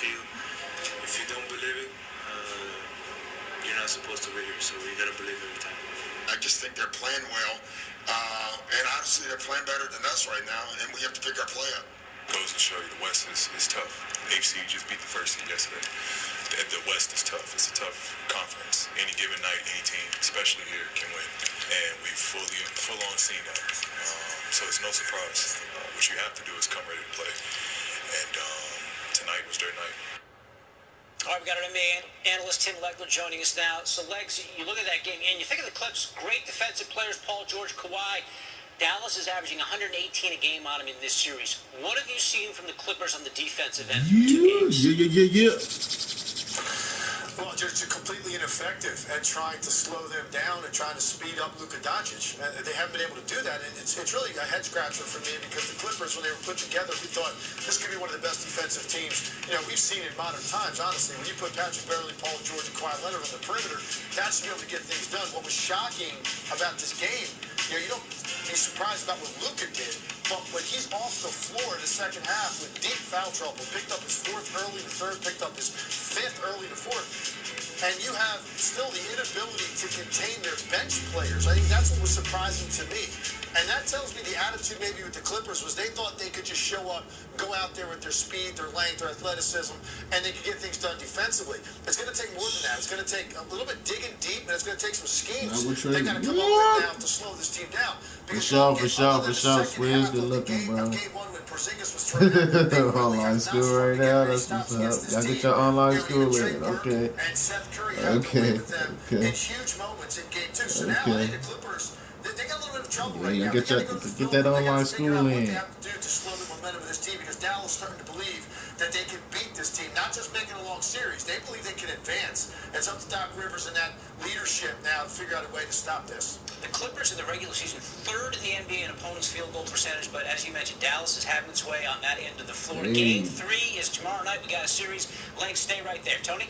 feel. If you don't believe it, you're not supposed to be here. So we gotta believe every time. I just think they're playing well, and honestly, they're playing better than us right now, and we have to pick our play up. Goes to show you the West is tough. AFC just beat the first seed yesterday. The West is tough. It's a tough conference. Any given night, any team, especially here, can win. And we've full on seen that. So it's no surprise. What you have to do is come ready to play. And tonight was their night. All right, we got our NBA analyst Tim Legler joining us now. So, Legs, you look at that game, and you think of the Clips, great defensive players, Paul George, Kawhi. Dallas is averaging 118 a game on him in this series. What have you seen from the Clippers on the defensive end through 2 games? Well, just completely ineffective at trying to slow them down and trying to speed up Luka Doncic. They haven't been able to do that, and it's really a head-scratcher for me because the Clippers, when they were put together, we thought this could be one of the best defensive teams, we've seen in modern times, honestly. When you put Patrick Beverley, Paul George, and Kawhi Leonard on the perimeter, that's to be able to get things done. What was shocking about this game, you don't be surprised about what Luka did, but when he's off the floor in the second half with deep foul trouble, picked up his fourth early in the third, picked up his fifth early in the fourth, and you have still the inability to contain their bench players. I think that's what was surprising to me. And that tells me the attitude maybe with the Clippers was they thought they could just show up, go out there with their speed, their length, their athleticism, and they could get things done defensively. It's going to take more than that. It's going to take a little bit digging deep, and it's going to take some schemes. They got to come up with now to slow this team down. For sure. Squid's good looking, bro. Online school right now. That's what's up. Y'all get your online school in. Okay. And Seth Curry had to play with them in huge moments in game 2. So now the Clippers, they got a little bit of trouble right now. Get that online school in. What they have to do to slow the momentum of this team because Dallas is starting to believe that they can beat this team, not just make it a long series. They believe they can advance. It's up to Doc Rivers and that leadership now to figure out a way to stop this. The Clippers in the regular season, third in the NBA in opponents' field goal percentage, but as you mentioned, Dallas is having its way on that end of the floor. Game 3 is tomorrow night. We got a series. Legs, stay right there. Tony?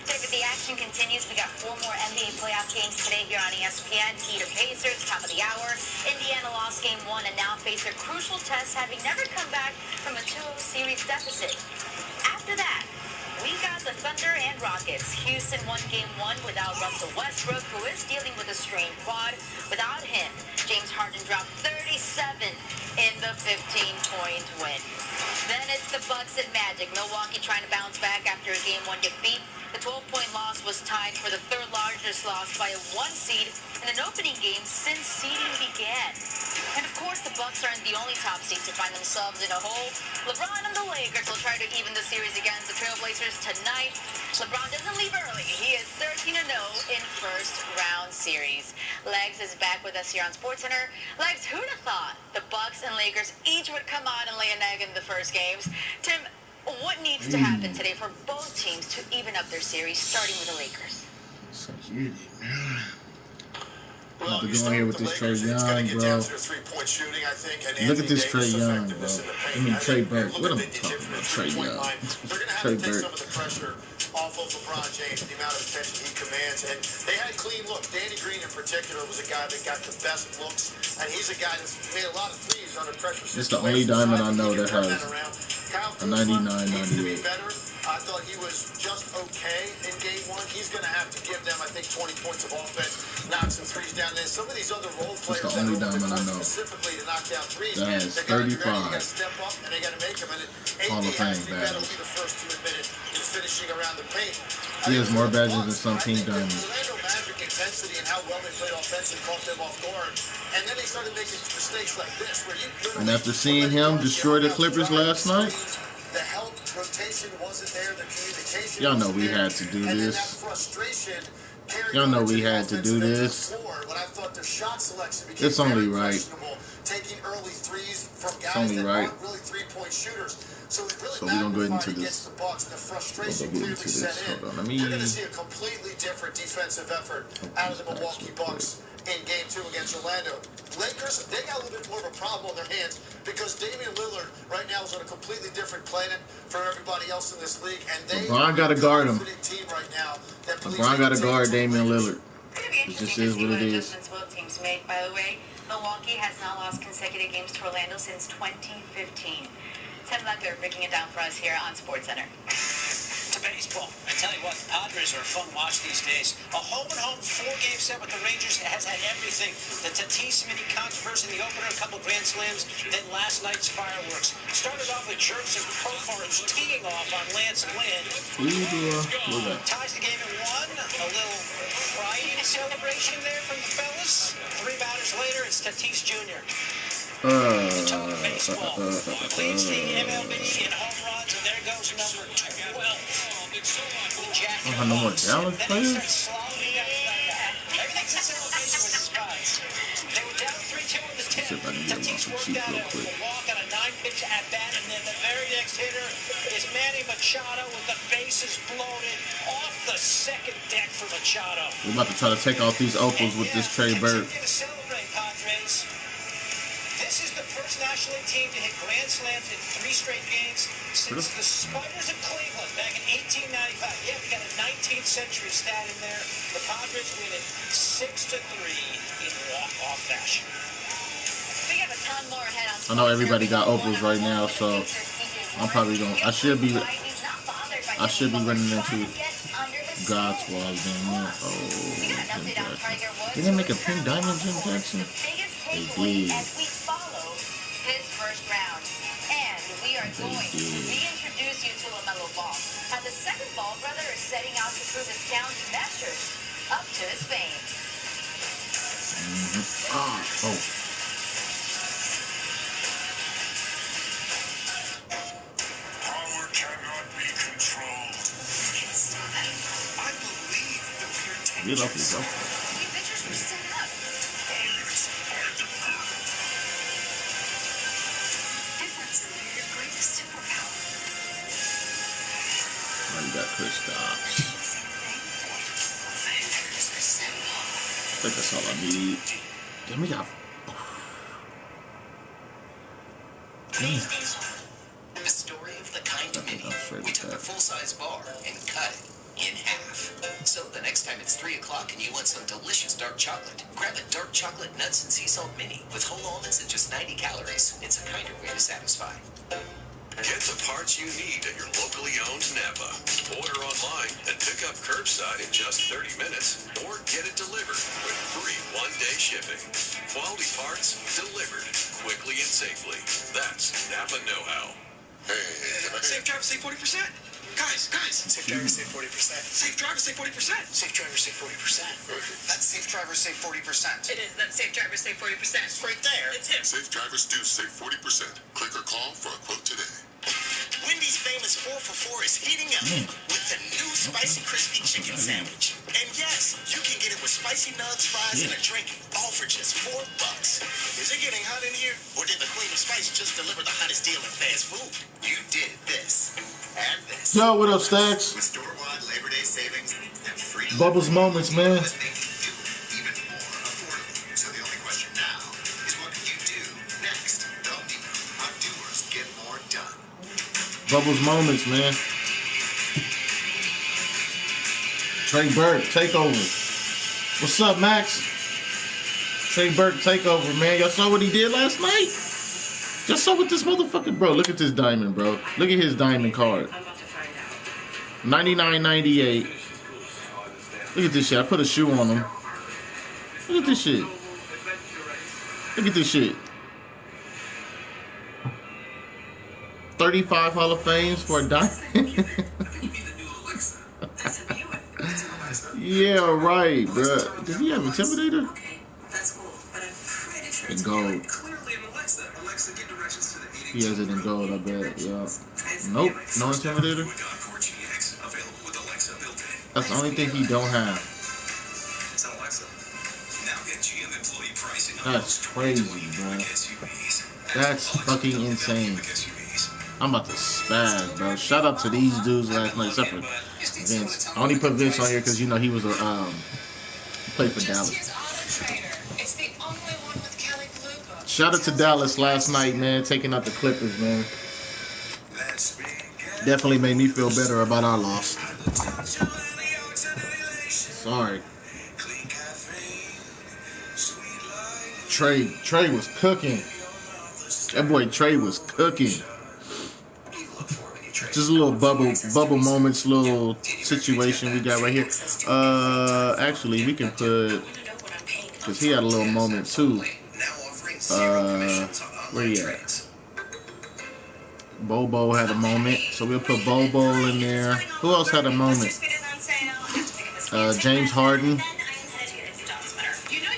David, the action continues. We got 4 more NBA playoff games today here on ESPN. Heat or Pacers, top of the hour. Indiana lost game 1 and now face a crucial test, having never come back from a 2-0 series deficit. After that, we got the Thunder and Rockets. Houston won game 1 without Russell Westbrook, who is dealing with a strained quad. Without him, James Harden dropped 37 in the 15-point win. Then it's the Bucks and Magic. Milwaukee trying to bounce back after a game 1 defeat. The 12-point loss was tied for the third largest loss by a 1 seed in an opening game since seeding began. And of course, the Bucks aren't the only top seed to find themselves in a hole. LeBron and the Lakers will try to even the series against the Trailblazers tonight. LeBron doesn't leave early. He is 13-0 in first-round series. Legs is back with us here on SportsCenter. Legs, who'd have thought the Bucks and Lakers each would come out and lay an egg in the first games? Tim, what needs to happen today for both teams to even up their series, starting with the Lakers? So huge, man. I'm about to go in here with this Trae Young, bro. Look at this Trae Young, bro. I mean, Trey Burke. What am I talking about? Trae Young. Trey Burke. Off of LeBron James and the amount of attention he commands. And they had clean looks. Danny Green in particular was a guy that got the best looks. And he's a guy that's made a lot of threes under pressure. It's the only diamond I know that has a 99, 98. I thought he was just okay in game 1. He's going to have to give them, I think, 20 points of offense, knock some threes down there. Some of these other role players that are specifically to knock down threes, that has 35. They got to step up and they got to make them. And Hall of Fame badges. Will be the first to admit it in finishing around the paint. He has more badges than some team diamonds. Orlando Magic intensity and how well they played offensively caught them off guard. And then they started making mistakes like this, where you and after seeing him destroy the Clippers last night, the help rotation wasn't there, the communication. Y'all know we had to do this. Y'all know we had to do this. It's only right. Taking early threes from It's guys only that right. aren't really three-point shooters. So we're gonna go into this. Hold on, You're gonna see a completely different defensive effort out of the Milwaukee Bucks in game 2 against Orlando. Lakers, they got a little bit more of a problem on their hands because Damian Lillard right now is on a completely different planet from everybody else in this league, and they LeBron got to guard him. LeBron got to guard Damian Lillard. It just is what it is. Both teams made. By the way, Milwaukee has not lost consecutive games to Orlando since 2015. Tim Legler breaking it down for us here on SportsCenter. baseball. I tell you what, the Padres are a fun watch these days. A home-and-home 4-game set with the Rangers has had everything. The Tatis mini controversy in the opener, a couple grand slams, then last night's fireworks. Started off with Jerks and Profar teeing off on Lance Lynn. Ties the game at 1. A little crying celebration there from the fellas. 3 batters later, it's Tatis Jr. Talk baseball. Leads the MLB in home runs, and there goes number 12. No more Dallas players? Everything's a celebration with the Spies. They were down 3-2 in the 10th. Tatis worked out a walk on a 9-pitch at-bat, and then the very next hitter is Manny Machado with the bases bloated off the second deck for Machado. We're about to try to take off these opals with this Trey Burke. Continue to celebrate, Padres. This is the first National League team to hit grand slams in 3 straight games since the Spiders of Cleveland back in 1895. Yeah, we got a 19th century stat in there. The Padres win it 6-3 in walk-off fashion. We have a ton more ahead on. I know everybody got opals right now, so I'm probably gonna. I should be running into God's Walls down there. Oh, Jim Jackson. Did they make a pink diamond, Jim Jackson? They did. His first round. And we are going to reintroduce you to LaMelo Ball. How the second Ball brother is setting out to prove his talents measures up to his fame. Oh. Power cannot be controlled. I believe that we are taking Get off yourself. The pitchers were set up. Difference in your greatest superpower. Oh, you got Chris Dobbs. I think that's all I need. Damn, we got. The story of the kind mini. We took a full-size bar and cut it in half. So the next time it's 3 o'clock and you want some delicious dark chocolate, grab a dark chocolate nuts and sea salt mini with whole almonds and just 90 calories. It's a kinder way to satisfy. Get the parts you need at your locally owned Napa. Order online and pick up curbside in just 30 minutes, or get it delivered with free one-day shipping. Quality parts delivered quickly and safely. That's Napa know-how. Hey, Safe drivers save 40%. Guys. Safe drivers save 40%. Safe drivers save 40%. Safe drivers save 40%. That's safe drivers save 40%. It is. That's safe drivers save 40%. It's right there. It's him. Safe drivers do save 40%. Click or call for a quote today. Wendy's famous 4 for $4 is heating up with the new spicy crispy chicken sandwich. And yes, you can get it with spicy nugs, fries, and a drink, all for just $4. Is it getting hot in here? Or did the Queen of Spice just deliver the hottest deal in fast food? You did this and this. Yo, what up, Stacks? With store-wide Labor Day savings and free Bubbles Moments, man. Let's make you even more affordable. So the only question now is what can you do next? Tell me how doers get more done. Bubbles Moments, man. Trey Burke, takeover. What's up, Max? Trey Burke, takeover, man. Y'all saw what he did last night? Y'all saw what this motherfucker, bro. Look at this diamond, bro. Look at his diamond card. 99.98. Look at this shit. I put a shoe on him. Look at this shit. Look at this shit. 35 Hall of Fames for a diamond. Yeah, right, bro. Did he have Intimidator? In gold. He has it in gold, I bet. Yeah. Nope, no Intimidator. That's the only thing he don't have. That's crazy, bro. That's fucking insane. I'm about to spaz, bro. Shout out to these dudes last night, except for Vince. I only put Vince on here because, you know, he was a played for Dallas. Shout out to Dallas last night, man, taking out the Clippers, man. Definitely made me feel better about our loss. Sorry. Trey was cooking. That boy Trey was cooking. Just a little bubble moments, little situation we got right here. Actually, we can put, because he had a little moment too. Where he at? Bobo had a moment, so we'll put Bobo in there. Who else had a moment? James Harden.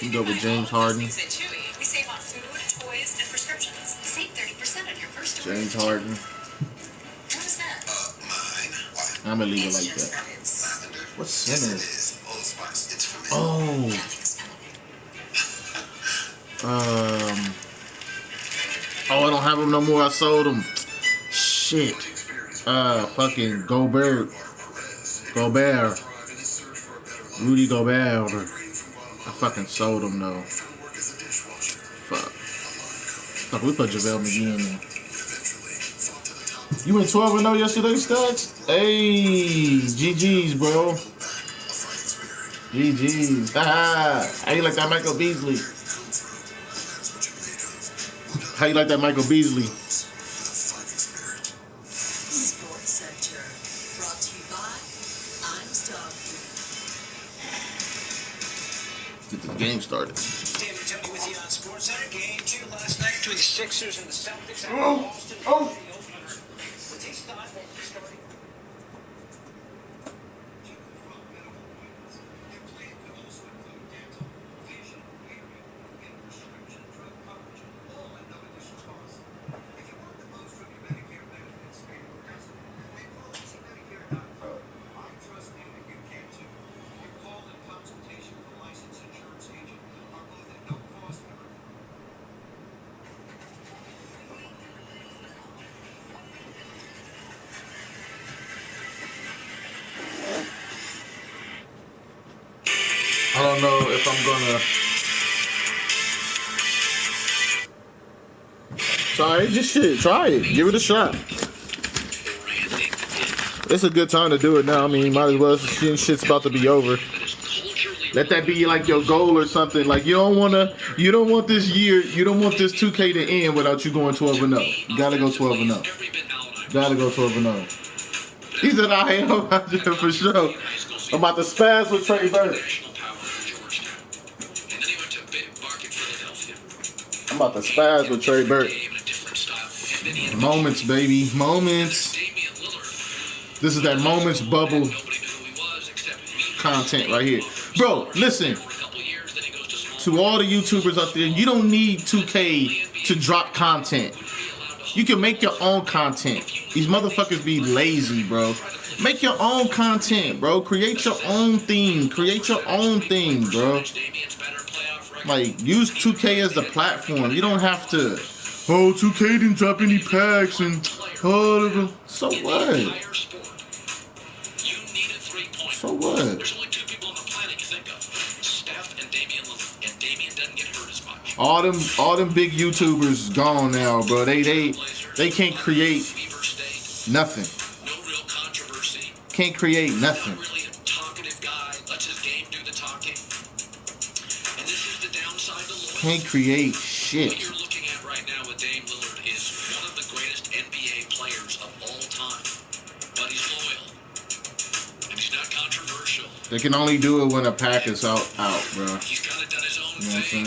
You go with James Harden. James Harden. I'm gonna leave it like that. What's Simmons? Oh. Oh, I don't have him no more. I sold him. Shit. Fucking Gobert. Rudy Gobert. I fucking sold him though. Fuck. Fuck, we put JaVale McGee in there. You went 12-0 yesterday, Stacks? Hey, GG's, bro. GG's. How you like that Michael Beasley? How you like that Michael Beasley? Get the game started. David Tony with you on SportsCenter. Game 2 last night between the Sixers and the Celtics. Oh. What takes time starting? I don't know if I'm gonna. Sorry, just shit. Try it. Give it a shot. It's a good time to do it now. I mean, might as well. Shit's about to be over. Let that be like your goal or something. Like you don't want this year. You don't want this 2K to end without you going 12-0. You gotta go 12-0. Gotta go 12-0. He said, "I ain't for sure." I'm about to spaz with Trey Burke. I'm about to spaz with Trey Burke. Moments, baby. Moments. This is that moments bubble content right here. Bro, listen. To all the YouTubers out there, you don't need 2K to drop content. You can make your own content. These motherfuckers be lazy, bro. Make your own content, bro. Create your own thing. Create your own thing, bro. Like, use 2K as the platform. You don't have to, oh, 2K didn't drop any packs and, oh, so what? So what? There's only two people on the planet you think of. Steph and Damian Lillard. And Damian doesn't get hurt as much. All them big YouTubers gone now, bro. They can't create nothing. No real controversy. Can't create nothing. Not really a talkative guy. Lets his game do the talking. And this is the downside to loyalty. Can't create shit. What you're looking at right now with Dame Lillard is one of the greatest NBA players of all time. But he's loyal. And he's not controversial. They can only do it when a pack is out, bro. He's kind of done his own thing.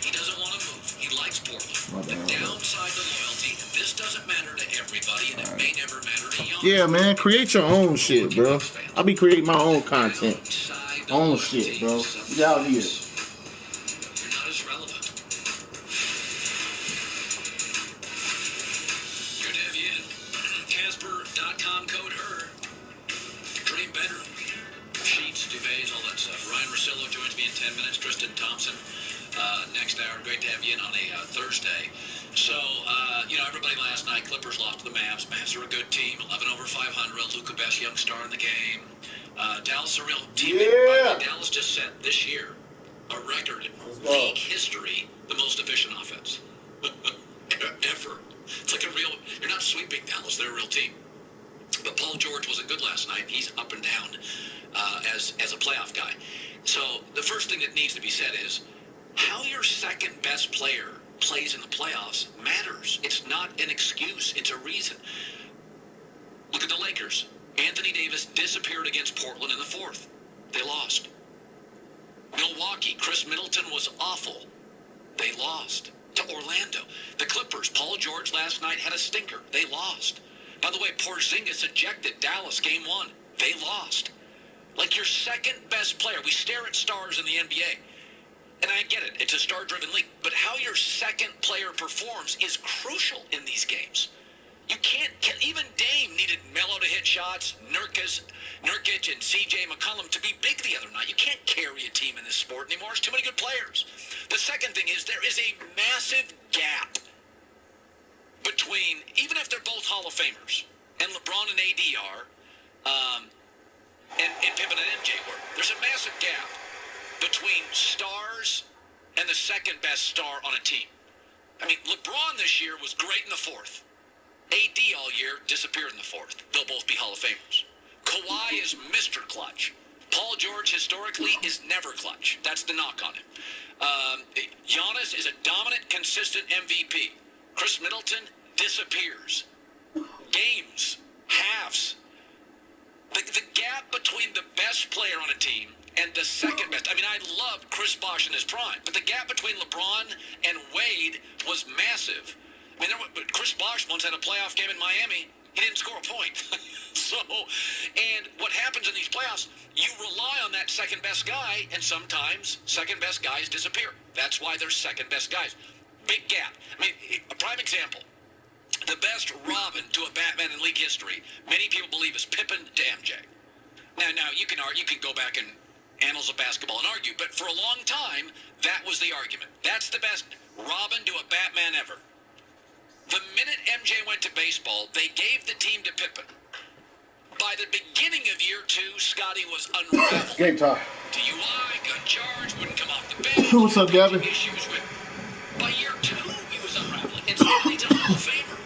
He doesn't want to move. He likes Portland. The downside to loyalty, this doesn't matter to everybody, and it may never matter to young. Yeah, man, create your own shit, bro. I'll be creating my own content. Own shit, bro. Get out here. You're not as relevant. Good to have you in. Casper.com code HER. Dream bedroom. Sheets, duvets, all that stuff. Ryan Russillo joins me in 10 minutes. Tristan Thompson next hour. Great to have you in on a Thursday. So, everybody last night, Clippers lost to the Mavs. Mavs are a good team. 11/500. Luka, best young star in the game. Dallas, a real team. Yeah. Dallas just set this year a record in league history, the most efficient offense ever. It's like you're not sweeping Dallas. They're a real team. But Paul George wasn't good last night. He's up and down as a playoff guy. So the first thing that needs to be said is how your second best player plays in the playoffs matters. It's not an excuse. It's a reason. Look at the Lakers. Anthony Davis disappeared against Portland in the fourth. They lost. Milwaukee, Chris Middleton was awful. They lost to Orlando. The Clippers, Paul George last night had a stinker. They lost. By the way, Porzingis ejected Dallas game 1. They lost. Like your second best player. We stare at stars in the NBA. And I get it. It's a star-driven league. But how your second player performs is crucial in these games. You can't, even Dame needed Melo to hit shots, Nurkic and C.J. McCollum to be big the other night. You can't carry a team in this sport anymore. It's too many good players. The second thing is there is a massive gap between, even if they're both Hall of Famers, and LeBron and AD are, and Pippen and MJ were, there's a massive gap between stars and the second best star on a team. I mean, LeBron this year was great in the fourth. AD all year disappeared in the fourth. They'll both be Hall of Famers. Kawhi is Mr. Clutch. Paul George historically is never clutch. That's the knock on him. Giannis is a dominant, consistent MVP. Chris Middleton disappears. Games, halves. The gap between the best player on a team and the second best. I mean, I loved Chris Bosh in his prime, but the gap between LeBron and Wade was massive. I mean, Chris Bosh once had a playoff game in Miami. He didn't score a point. And what happens in these playoffs, you rely on that second-best guy, and sometimes second-best guys disappear. That's why they're second-best guys. Big gap. I mean, a prime example. The best Robin to a Batman in league history, many people believe, is Pippen to MJ. Now you can go back and annals of basketball and argue, but for a long time, that was the argument. That's the best Robin to a Batman ever. The minute MJ went to baseball, they gave the team to Pippen. By the beginning of year 2, Scotty was unraveled. Game time. DUI, gun charge, wouldn't come off the bench. What's up, Gavin? Issues with. By year 2, he was unraveling. And still he's a Hall of Famer.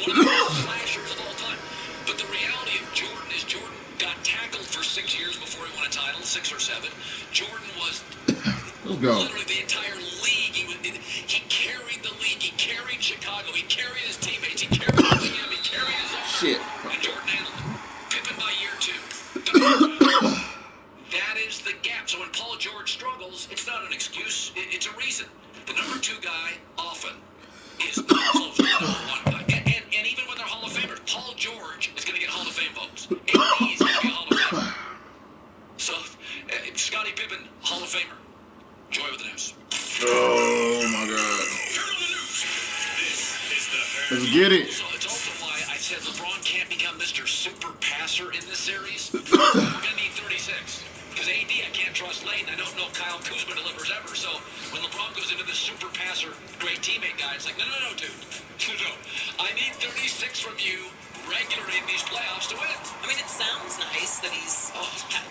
One of the best slashers of all time. But the reality of Jordan is Jordan got tackled for 6 years before he won a title, 6 or 7. Jordan was literally the entire league. He carried the league. He carried Chicago. He carried his teammates. He carried the GM. He carried his owner. Shit. And Jordan handled it. Pippen by year 2. That is the gap. So when Paul George struggles, it's not an excuse. It's a reason. The number 2 guy often is not close to the number 1 guy. And even when they're Hall of Famers, Paul George is going to get Hall of Fame votes. And he's going to be a Hall of Famer. So, Scottie Pippen, Hall of Famer. Enjoy with the news. Oh, my God. Let's get it. So it's also why I said LeBron can't become Mr. Super Passer in this series. We're going to need 36. Because AD, I can't trust late, and I don't know if Kyle Kuzma delivers ever. So when LeBron goes into this super passer, great teammate guy, it's like, no, dude. No. I need 36 from you regularly in these playoffs to win. I mean, it sounds nice that he's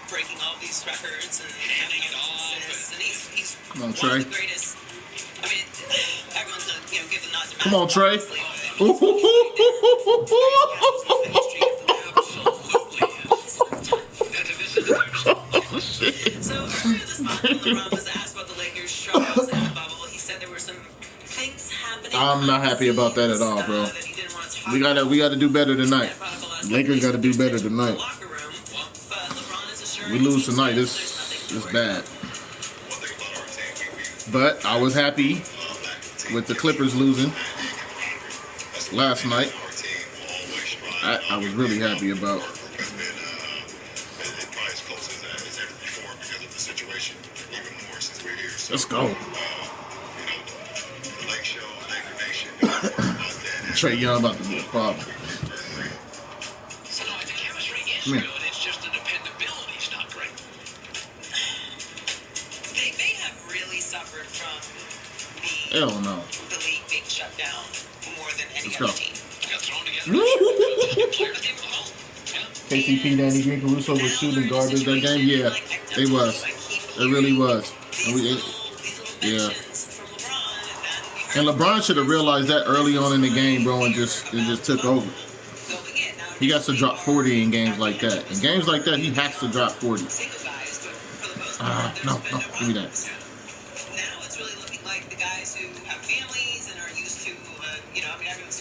breaking all these records and handing it off. And he's Come on, one Trey. of the greatest. I mean, everyone's going to give the nod to Come on, Trey. So earlier this month, when LeBron was asked about the Lakers' struggles in the bubble, he said there were some things happening. I'm not happy about that at all, bro. We gotta do better tonight. Lakers gotta do better tonight. We lose tonight. It's bad. But I was happy with the Clippers losing last night. I was really happy about. Let's go. Trey Young about to be a problem. So no, the chemistry is good. It's just the dependability's not great. They have really suffered from Hell no. the league being shut down more than any Let's other go. team. Got thrown together. KCP, Danny Green, Caruso was shooting garbage that game. Yeah, they was. It really was. And And LeBron should have realized that early on in the game, bro, and just took over. He got to drop 40 in games like that. In games like that, he has to drop 40. No, give me that. Now it's really looking like the guys who have families and are used to, I mean, everyone's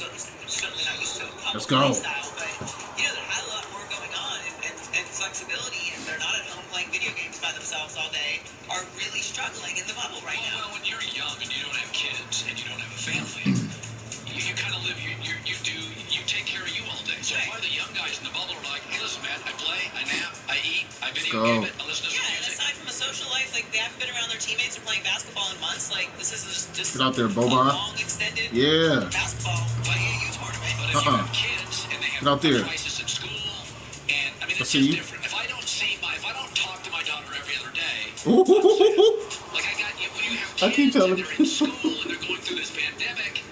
certainly not used to a Let's go. style, but, flexibility and they're not at home playing video games by themselves all day are really struggling in the bubble right now. Well, when you're young and you don't have kids and you don't have a family, you kind of live, you take care of you all day. So a lot of the young guys in the bubble are like, hey, listen, man, I play, I nap, I eat, I video game it, I listen to some and music. aside from a social life, like they haven't been around their teammates or playing basketball in months. Like this is just Get out there, Boba. a long extended basketball AAU tournament. But if you have kids and they have Get out there. devices at school, and I mean it's just different. If I don't talk to my daughter every other day, like I got you when you have kids I keep telling and they're in school and they're going through this pandemic,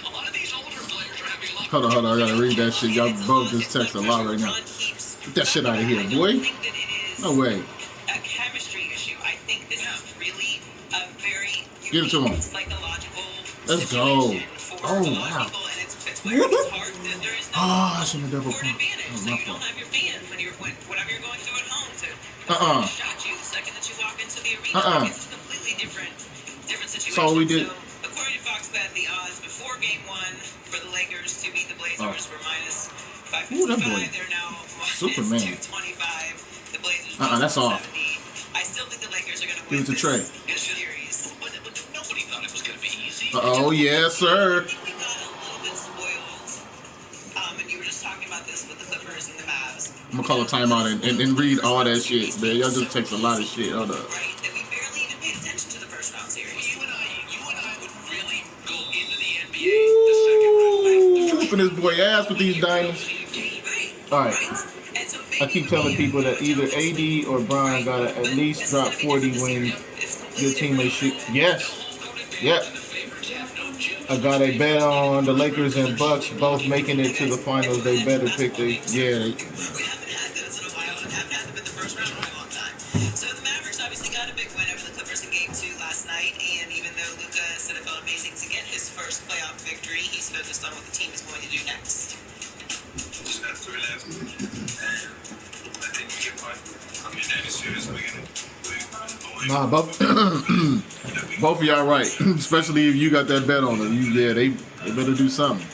a lot of these older players are having a lot. Hold on, I gotta read that shit. Y'all both just text a lot right now. Get that shit out of here, boy. No way. A chemistry issue. I think this is really a very Give it to him. psychological Let's go. Oh wow. I shouldn't have double pump. Oh, my fault. Have your fans whatever you're going through at home to shot you the second that you walk into the arena. It's a completely different situation. That's all we did. So, according to Fox Bet, the odds before Game 1 for the Lakers to beat the Blazers were minus 555. Ooh, that boy. They're now minus Superman. 225. The Blazers That's all. 70. I still think the Lakers are going to Give win it to Trey. this series. But nobody thought it was going to be easy. Yes, sir. I think we got a little bit spoiled. And you were just talking about this with the Clippers and the Mavs. I'm gonna call a timeout and read all that shit, man. Y'all just text a lot of shit. Hold up. Right? That we barely even paid attention to the first round series. You and I would really go into the NBA the second round. Whooping this boy ass with these diamonds. Alright. I keep telling people that either AD or Brian gotta at least drop 40 when your teammate shoot. Yes. Yep. I got a bet on the Lakers and Bucks both making it to the finals. They better pick the We haven't had those in a while and haven't had them in the first round in a long time. So the Mavericks obviously got a big win over the Clippers in Game 2 last night, and even though Luka said it felt amazing to get his first playoff victory, he's focused on what the team is going to do next. Just have to relax. And I think we get by. I mean, any series we're gonna Nah, both of y'all right. Especially if you got that bet on them. They better do something.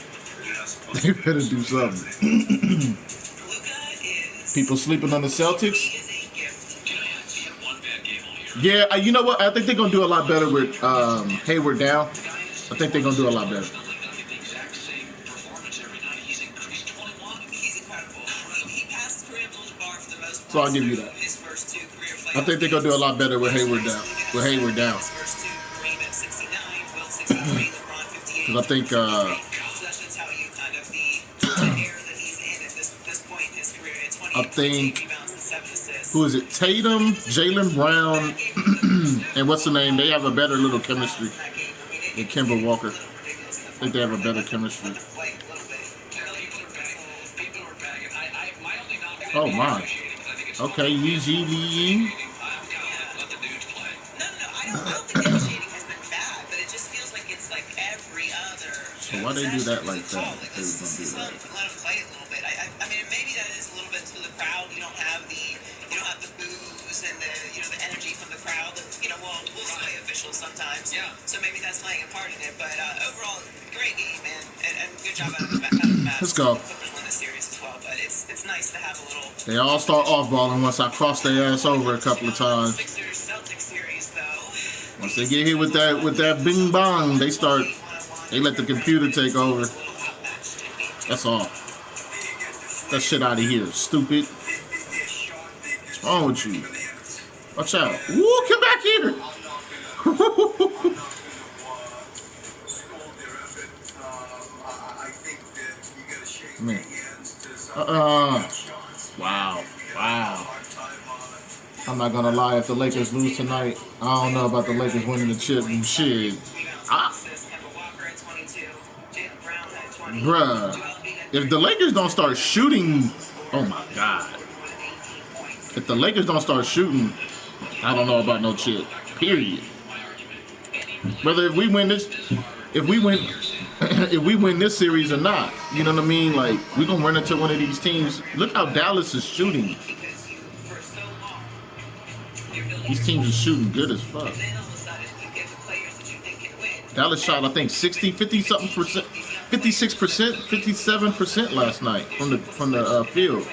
They better do something. People sleeping on the Celtics. Yeah, you know what? I think they're gonna do a lot better with Hayward down. I think they're gonna do a lot better. So I'll give you that. I think they're gonna do a lot better with Hayward down. Because I think who is it? Tatum, Jaylen Brown, and what's the name? They have a better little chemistry than Kemba Walker. I think they have a better chemistry. Oh my. Okay, Yeezy Lee. I don't think the initiating has been bad, but it just feels like it's like every other. So why they do that like that? They was gonna do Let that. them play a little bit. I mean, maybe that is a little bit to the crowd. You don't have the boos and the energy from the crowd. We'll sway officials sometimes. Yeah. So maybe that's playing a part in it. But overall, great game, man, and good job out of the Mavs. Let's go. The Clippers won this series as well, but it's nice to have a little. They all start off balling once I cross their ass over a couple of times. Celtics series, though. Once they get hit with that bing bong, they let the computer take over. That's all. That shit out of here, stupid. What's wrong with you? Watch out. Woo, come back here. Man. Wow. I'm not gonna lie, if the Lakers lose tonight, I don't know about the Lakers winning the chip and shit. Bruh. If the Lakers don't start shooting, oh my God. If the Lakers don't start shooting, I don't know about no chip. Period. Whether if we win this series or not, you know what I mean? Like, we're gonna run into one of these teams. Look how Dallas is shooting. These teams are shooting good as fuck. Dallas shot, I think, 50-something percent, 56%, 57% last night from the field.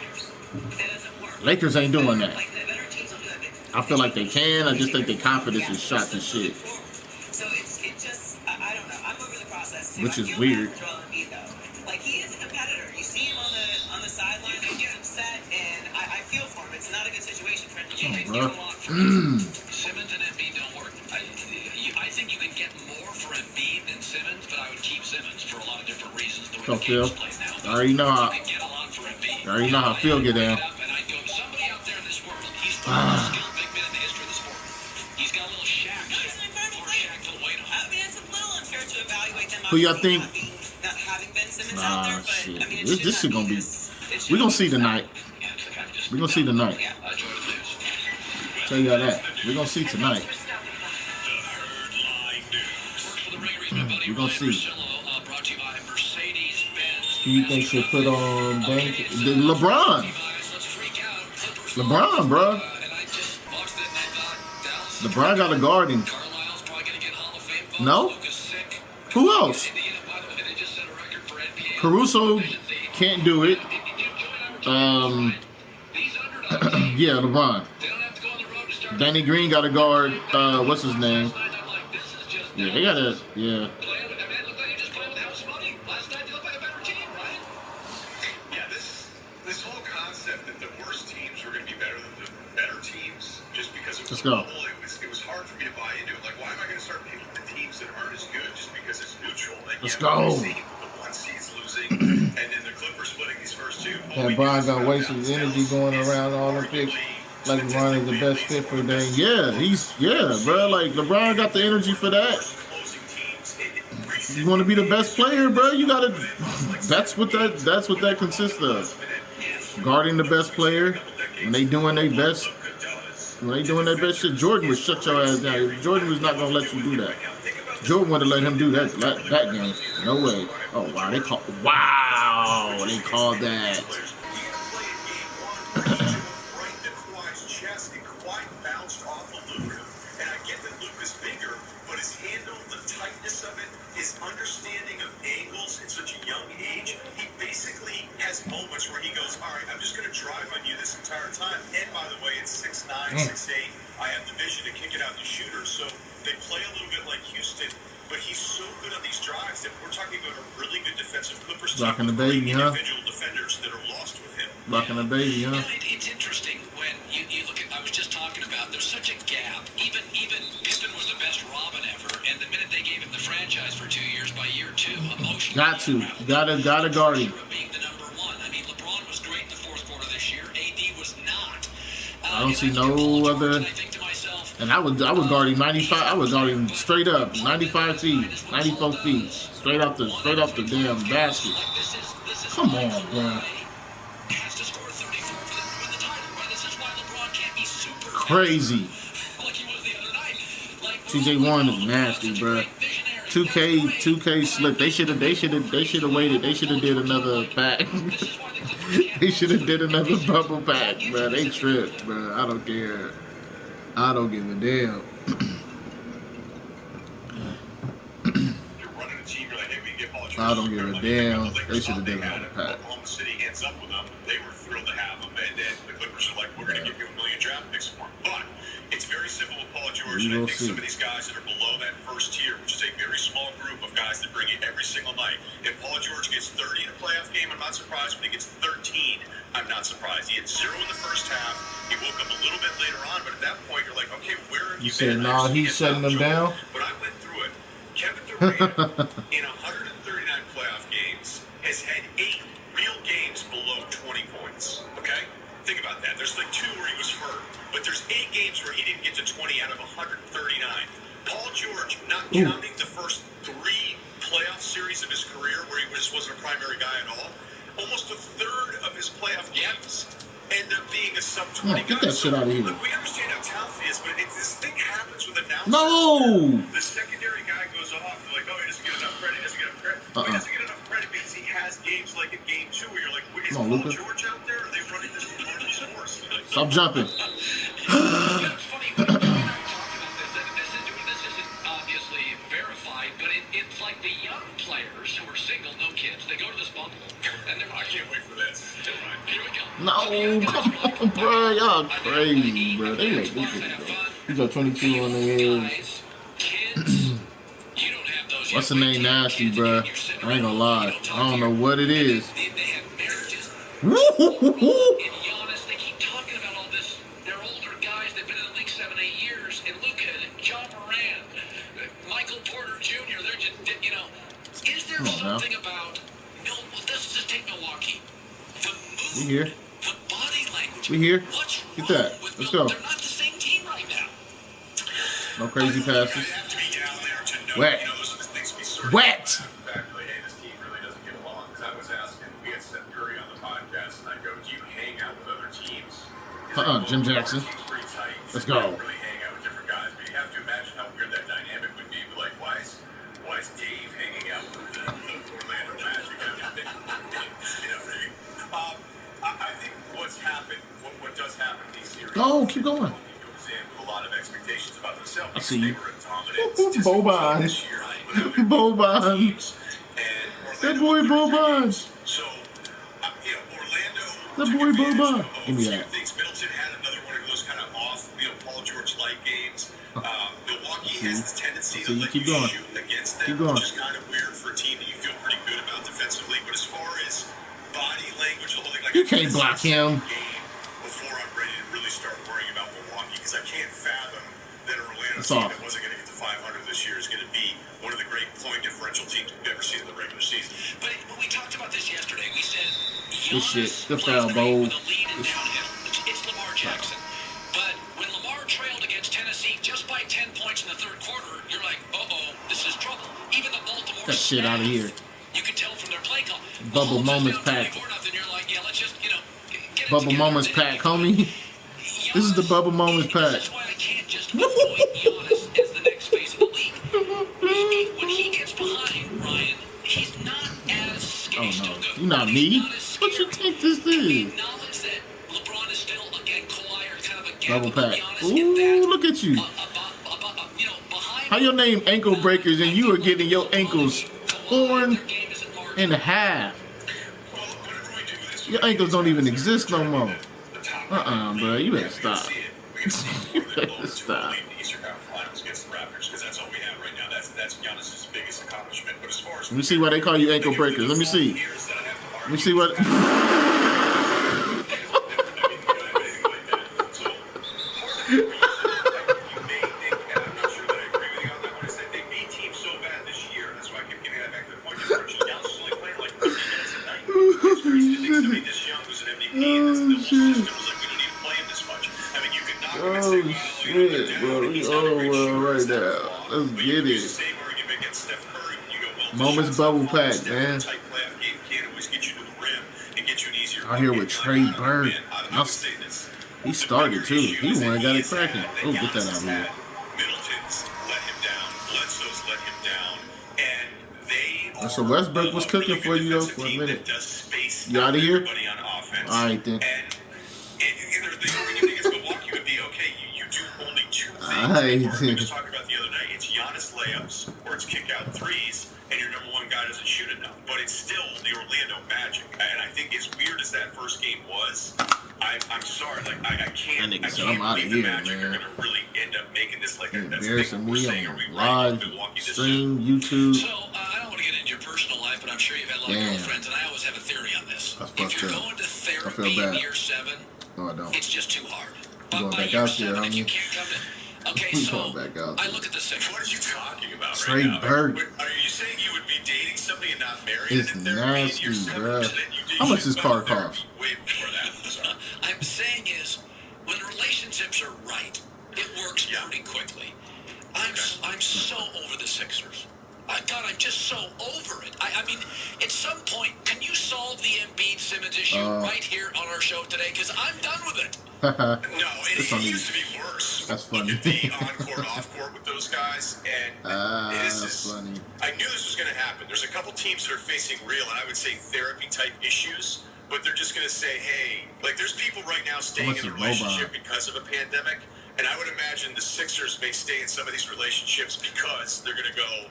Lakers ain't doing that. Like, the better teams will do that. I feel like they can. I just think their confidence is shot to shit. So it just, I don't know. I'm over the process too. Which is I feel weird. bad for Joel Embiid though. Like, he is a competitor. You see him on the sideline, he gets upset, and I feel for him. It's not a good situation for him to be in. Simmons and Embiid don't work. I think you can get more for Embiid than Simmons, but I would keep Simmons for a lot of different reasons. The way the game's played now. I already know how. You can get a lot for Embiid. I already know how Phil get down. And I'd go, somebody out there in this world, he's the most skilled big man in the history of the sport. He's got a little Shaq. No, he's an incredible player. Shaq to weight on. I mean, it's a little unfair to evaluate them. Who y'all think? Not having Ben Simmons out there, but Shit. I mean, This shit gonna be. We gonna see tonight. We gonna see tonight. Tell y'all that. We gonna see tonight. We gonna see. Who you think should put on bank? LeBron. LeBron, bro. LeBron got a guard him. No? Who else? Caruso can't do it. Yeah, LeBron. Danny Green got a guard. What's his name? Yeah, they got a. Yeah. This whole concept that the worst teams were going to be better than the better teams, just because it was Let's go. bubble, it was hard for me to buy into it. Like, why am I going to start picking the teams that aren't as good just because it's neutral? Like, Let's go. The one seed's losing, and then the Clippers splitting these first two. That Brian gonna waste his energy going around all them picks. Like LeBron is the best fit for them. Yeah, bro. Like LeBron got the energy for that. You want to be the best player, bro. You gotta. That's what that consists of. Guarding the best player. When they doing their best. When they doing their best shit, Jordan would shut your ass down. Jordan was not gonna let you do that. Jordan would have let him do that game. No way. Oh wow, they called that. And I get that Luka's bigger, but his handle, the tightness of it, his understanding of angles at such a young age, he basically has moments where he goes, all right, I'm just going to drive on you this entire time. And by the way, it's 6'9", 6'8". I have the vision to kick it out to shooters. So they play a little bit like Houston, but he's so good on these drives that we're talking about a really good defensive Clippers team. Rocking the baby, huh? Individual defenders that are lost with him. Rocking the baby, huh? It's interesting when you look at, I was just talking about, there's such a gap. Even Pippen was the best Robin ever, and the minute they gave him the franchise for 2 years, by year 2, emotionally. Gotta guard him. Being the number one. I mean, LeBron was great in the fourth quarter this year. AD was not. I don't see no other. And I would guard him 95. I would guard him straight up 95 feet, 94 feet, straight up the damn basket. Come on, bro. Crazy. TJ Warren is nasty, bro. 2K slick. They should have waited. They should have did another pack. They should have did another bubble pack, bro. They tripped, bro. I don't care. I don't give a damn. I don't give a damn. They should have done another pack. Oklahoma City ends up with them. They were thrilled to have them, and then the Clippers are like, we're going to give you $1 million draft picks for him. But it's very simple with Paul George, and I think some of these guys that are below that first tier, which is a very small group of guys that bring it every single night. If Paul George gets 30 in a playoff game, I'm not surprised. When he gets 13, I'm not surprised. He had 0 in the first half. He woke up a little bit later on, but at that point, you're like, okay, where have you been? Nah, he's shutting them down. But I went through it. Kevin Durant, in 139 playoff games, has had 8 real games below 20 points. Okay? Think about that. There's like 2 where he was hurt, but there's 8 games where he didn't get to 20 out of 139. Paul George, not counting the first 3 playoff series of his career where he just wasn't a primary guy at all, almost a third of his playoff games end up being a sub-20 guy. Get that shit out of here. Look, we understand how talented he is, but this thing happens with announcers. No! The secondary guy goes off, they're like, oh, he doesn't get enough credit, he doesn't get enough credit. Well, he doesn't get enough credit because he has games like in game 2 where you're like, is Paul George out there? Are they running this enormous force? Stop jumping. It's funny, when you talk about this isn't obviously verified, but it's like the young players who are single, no kids, they go to this bubble, and they're like, I can't wait for this. Here we go. No, come on, bro. Y'all crazy, bro. They let this shit go. He got 22 on the head. What's the name? Nasty, bro. I ain't gonna lie. I don't know what it is. And Giannis, they keep talking about all this. They're older guys. They've been in the league 7, 8 years. And Luka, John Moran, Michael Porter Jr. They're just, you know. Is there something about let's just take Milwaukee? The mood, we here. the body language. We here. What's Get that. Let's go. They're not the same team right now. No crazy passes. Wet. Wet. Jim Jackson. Let's go. Really hang out with different guys, but you have to imagine how weird that dynamic would be. Like, why is Dave hanging out with the Orlando Magic? You know what I mean? I think what's happened, what does happen in these series. Oh, keep going. Goes in with a lot of expectations about themselves. I see you. Boban. Boban. That boy Boban. So, Orlando. That boy Boban. Give me that. Middleton had another one of those kind of off, Paul George-like games. Milwaukee has this tendency to let you shoot against them, which is kind of weird for a team that you feel pretty good about defensively. But as far as body language, you can't block him. Before I'm ready to really start worrying about Milwaukee, because I can't fathom that Orlando team that wasn't going to get to 500 this year is going to be one of the great point differential teams we've ever seen in the regular season. But we talked about this yesterday. We said good shit. Good foul, Bo. It's Lamar Jackson. But when Lamar trailed against Tennessee just by 10 points in the third quarter, you're like, uh-oh, this is trouble. Even the Baltimore that shit out of here. You can tell from their play call. Bubble moments pack. You're like, yeah, let's just, get Bubble moments pack, homie. This is the bubble moments pack. That's why I can't just avoid Giannis as the next face of the league. When he gets behind, Ryan, he's not as scared. Oh, no. You're not me. What you think this is? LeBron is still, again, Kawhi are kind of a double pack. Ooh, look at you. How your name ankle breakers and you are getting your ankles torn in half. Your ankles don't even exist no more. Bro, you better stop. You better stop. Let me see why they call you ankle breakers. Let me see. Let me see what. Shit, bro. We overwhelmed right now. Let's get it. Moments bubble pack, man. Out here with Trey Bird. He started too. He the one got it cracking. Oh, get that out of here. So Westbrook was cooking for you though for a minute. You out of here? All right then. We were just talking about the other night. It's Giannis layups or it's kick out threes, and your number one guy doesn't shoot enough. But it's still the Orlando Magic, and I think as weird as that first game was, I'm sorry, like I can't believe the Magic are gonna really end up making this like embarrassing me on live stream, YouTube. So I don't want to get into your personal life, but I'm sure you've had a lot of girlfriends, and I always have a theory on this. If you're going to therapy in year 7, no, I don't. It's just too hard. Going back out there, homie. Okay, so I look at the Sixers. What are you talking about Trey right now? Bird. Are you saying you would be dating somebody and not married? It's nasty, bro. How much does car cost? Way before that. I'm saying is, when relationships are right, it works pretty quickly. I'm so over the Sixers. God, I'm just so over it. I mean, at some point, can you solve the Embiid-Simmons issue right here on our show today? Because I'm done with it. No, it used to be worse. That's funny. You could be on-court, off-court with those guys, and that's funny. I knew this was going to happen. There's a couple teams that are facing real, and I would say therapy-type issues, but they're just going to say, hey, like there's people right now staying in a relationship because of a pandemic, and I would imagine the Sixers may stay in some of these relationships because they're going to go,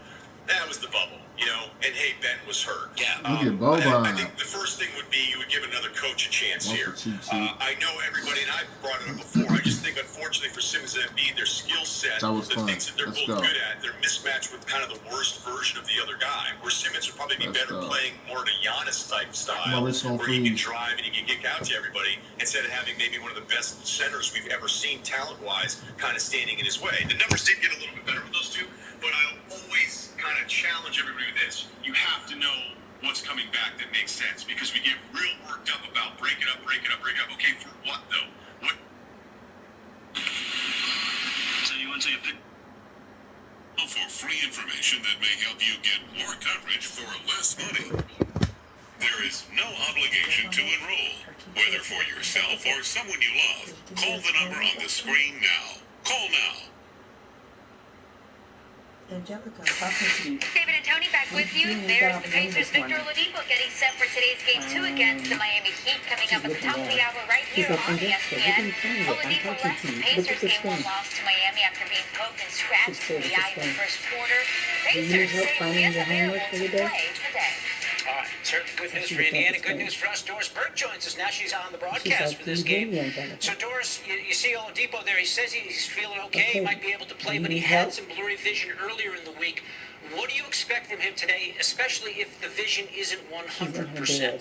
that was the bubble. You know, and hey, Ben was hurt. Yeah. Look at Boban. I think the first thing would be you would give another coach a chance here. I know everybody, and I've brought it up before. I just think, unfortunately, for Simmons and Embiid, their skill set, the things that they're both good at, they're mismatched with kind of the worst version of the other guy. Where Simmons would probably be better playing more of a Giannis type style, where he can drive and he can get out to everybody, instead of having maybe one of the best centers we've ever seen talent-wise kind of standing in his way. The numbers did get a little bit better with those two, but I'll always kind of challenge everybody with this. You have to know what's coming back that makes sense, because we get real worked up about break it up. Okay, for what though? What? So you want to pick for free information that may help you get more coverage for less money. There is no obligation to enroll, whether for yourself or someone you love. Call the number on the screen now. Call now. Angelica, talking to you. David and Tony back with you. There's the Pacers' Victor Oladipo getting set for today's Game 2 against the Miami Heat, coming up at the top of the hour right here on ESPN. Oladipo left the Pacers' Game 1 loss to Miami after being poked and scratched in the eye in the first quarter. Pacers say he is available to play today. All right, certainly good news for Indiana. Good news for us. Doris Burke joins us now. She's on the broadcast for this game. So, Doris, you see Oladipo there. He says he's feeling okay. He might be able to play, but he had some blurry vision earlier in the week. What do you expect from him today, especially if the vision isn't 100%?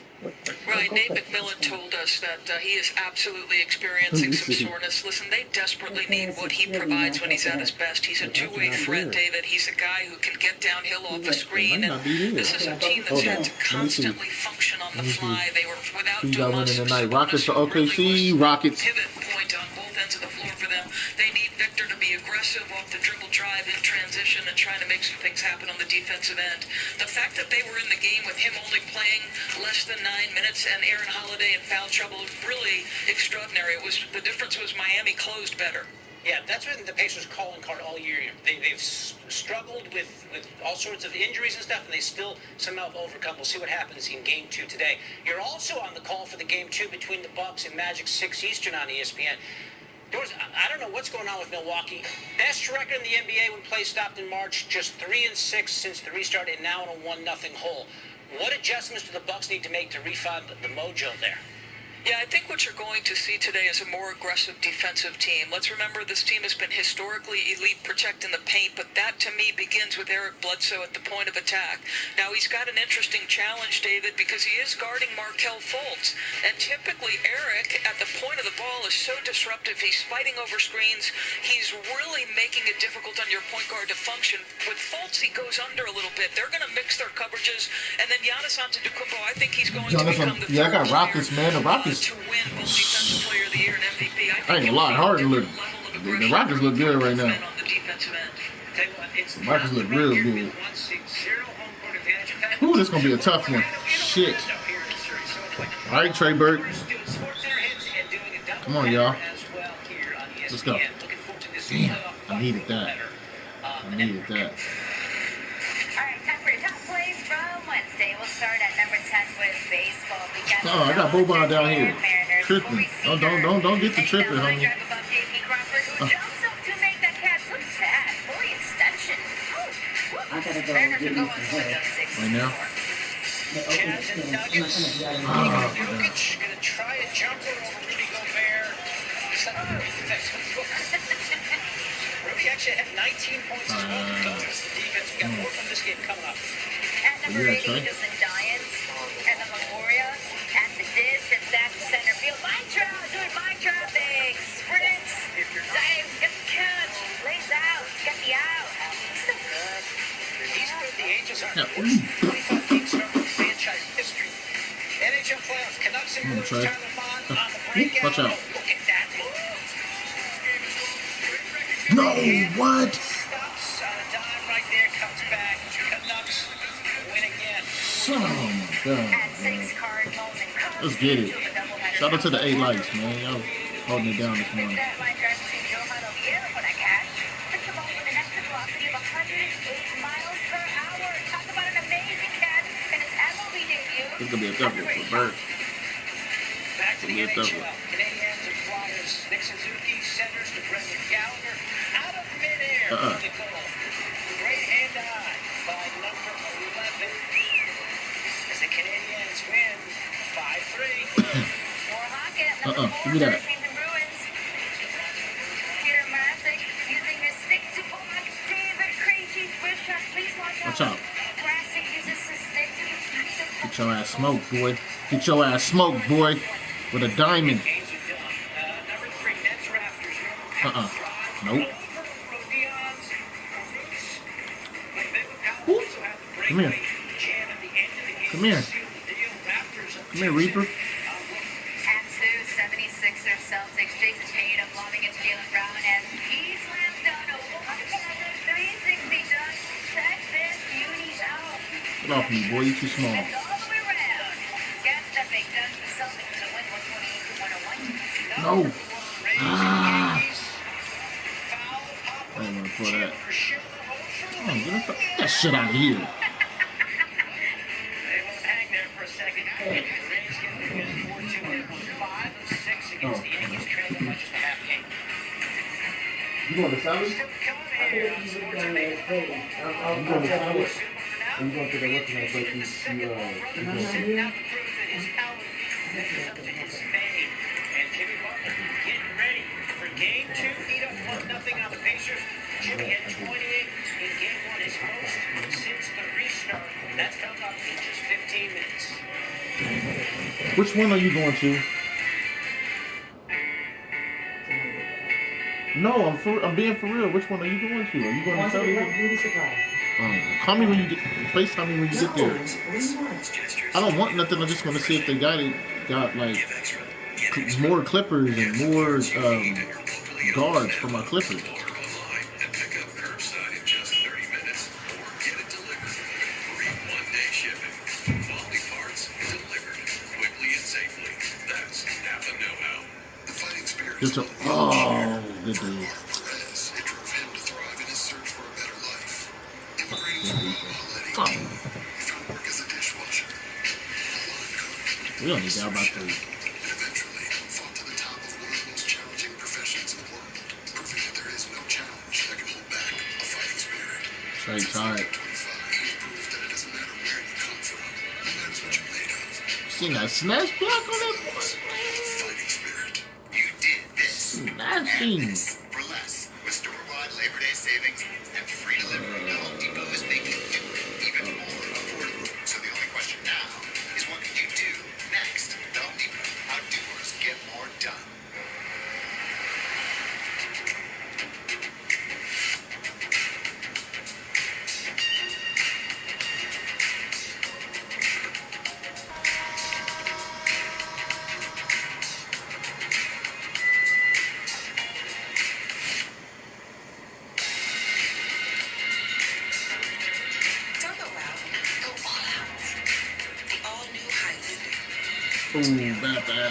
Right, Nate McMillan told us that he is absolutely experiencing some soreness. Listen, they desperately need what he provides when he's at his best. He's a two-way threat, David. He's a guy who can get downhill off the screen, and this is a team that's had to constantly function on the fly. They were without Domas, Rockets to OKC, Rockets. Pivot point on both ends of the floor for them. They need Victor to be aggressive off the dribble drive in transition and trying to make some things happen on the defensive end. The fact that they were in the game with him only playing less than 9 minutes and Aaron Holiday in foul trouble was really extraordinary. The difference was Miami closed better. Yeah, that's been the Pacers' calling card all year. They've struggled with all sorts of injuries and stuff, and they still somehow have overcome. We'll see what happens in Game 2 today. You're also on the call for the Game 2 between the Bucks and Magic 6 Eastern on ESPN. I don't know what's going on with Milwaukee. Best record in the NBA when play stopped in March, just 3-6 since the restart, and now in a 1-0 hole. What adjustments do the Bucks need to make to refund the mojo there? Yeah, I think what you're going to see today is a more aggressive defensive team. Let's remember this team has been historically elite protecting the paint, but that to me begins with Eric Bledsoe at the point of attack. Now, he's got an interesting challenge, David, because he is guarding Markelle Fultz. And typically, Eric, at the point of the ball, is so disruptive. He's fighting over screens. He's really making it difficult on your point guard to function. With Fultz, he goes under a little bit. They're going to mix their coverages. And then Giannis Antetokounmpo, I think he's going to become the I got Rockets, man. The Rockets. To win both Defensive Player of the Year and MVP. I ain't gonna lie, Harden look. The Rockets look good right now. The Rockets look real good. Ooh, this gonna be a tough one. Shit. All right, Trey Burke. Come on, y'all. Let's go. Damn, I needed that. I needed that. Wednesday. We'll start at number 10 with baseball. Oh, I got Boban down here. Tripping. Don't get the tripping, homie. Jumps up to make that catch. Look at that. Fully extension. I gotta go get him right now. Jazz and Nuggets. Jokic gonna try a jumper over Rudy Gobert. Rudy actually had 19 points as well. The defense. We got more from this game coming up. At number 8, Angels and Giants. And the Memoria. At the disc. It's back to center field. Myteam doing Myteam things. Sprints. Dives. Gets the catch. Lays out. Get the out. So good. He's good. The Angels are 25 games start with franchise history. NHL playoffs. Canucks and Blues. Tyler Bond on the breakout. Watch out. Look at that. No, what? Stops on a dive right there. Comes back. Canucks win again. Son of a gun, man. Let's get it. Shout out to the 8 lights, man. Y'all holding it down this morning. It's gonna be a tough one for Bird. Back to the NHL. Canadiens and Flyers. Nick Suzuki centers to Brendan Gallagher. Out of midair for the goal. Great hand-eye by number 11. Canadians win 5-3. Give me that. Watch out. Get your ass smoked, boy. Get your ass smoked, boy. With a diamond. Nope. Ooh. Come here. Come here. Come here, Reaper. At 76er Celtics, Jason Tatum up lobbing it to Jaylen Brown, and he slams down a 360 dunk. Check this beauty out. Get off me, boy. You too small. All the way around. Guess that big dunk for Celtics to win 128-101. No. Ah. I ain't gonna pull that. Oh, get that shit out of here. They won't hang there for a second. The Rays get the win 4-2 with 5 of 6 against the Yankees, trailing by just a half game. You going to Sally? Still coming here on Sports and Make. You going to Sally? Or you going to the what's that place? Now to prove that his talent is up to his fame. And Jimmy Butler getting ready for game 2. Heat up 1-0 on the Pacers. Jimmy had 28 in game 1, his most since the restart. That's coming up in just 15 minutes. Which one are you going to? No, I'm being for real. Which one are you going to? Are you going to Sally? Call me when you get. FaceTime me when you get there. I don't want nothing. I just want to see if they got like more Clippers and more guards for my Clippers. Just a, oh, good dude. We don't need that about to. Eventually, fought to the top of one of the most challenging professions in the world, proving that there is no challenge that can hold back a fighting spirit. Straight tight. Proof that it doesn't matter where you come from, it matters what you're made of. Seen that snatch block on that boy? Fighting spirit. You did this. Snatching. For less, with store-wide Labor Day savings and free delivery, Home Depot is making it even more affordable. So the only question now is what can you do next? Home Depot, how doers get more done. Ooh, bad.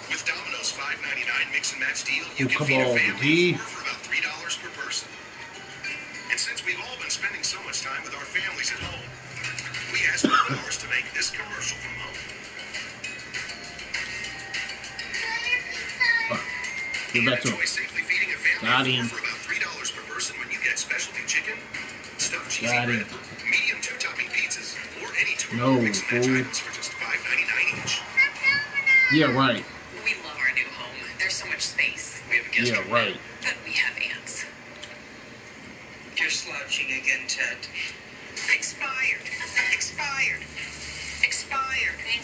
With Domino's $5.99 mix and match deal, you can Come feed a on, family D. for about $3 per person. And since we've all been spending so much time with our families at home, we asked ours to make this commercial from home. Get back to him. Safely feeding a family for about $3 per person when you get specialty chicken, stuffed cheesy bread, medium 2-topping pizzas, or any 2 mix and match items for just $5.99 each. Yeah, right. We love our new home. There's so much space. We have a guest room right. but we have ants. You're slouching again, Ted. Expired. Thanks,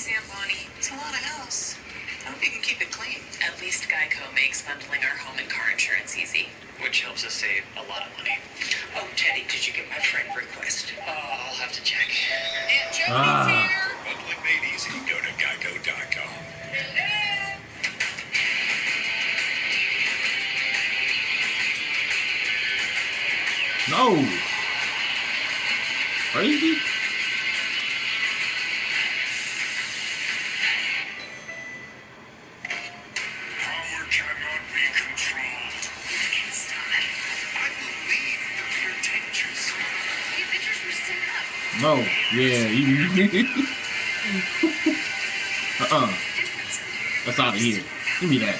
Aunt Bonnie. It's a lot of house. I hope you can keep it clean. At least Geico makes bundling our home and car insurance easy, which helps us save a lot of money. Oh, Teddy, did you get my friend request? I'll have to check. Aunt Jody's here. For bundling made easy, go to geico.com. No. Crazy. Power cannot be controlled. I believe the Myteam. These pictures were set up. No. Yeah. That's out of here. Give me that.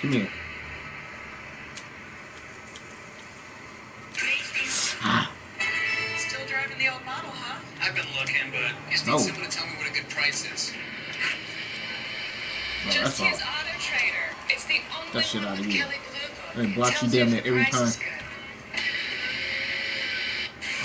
Come here. in the old model, huh? I've been looking, but just need someone to tell me what a good price is. No, Just that's all. use Auto Trader. It's the only That shit one out with of here. Kelly Blue Book. They block you damn near every time.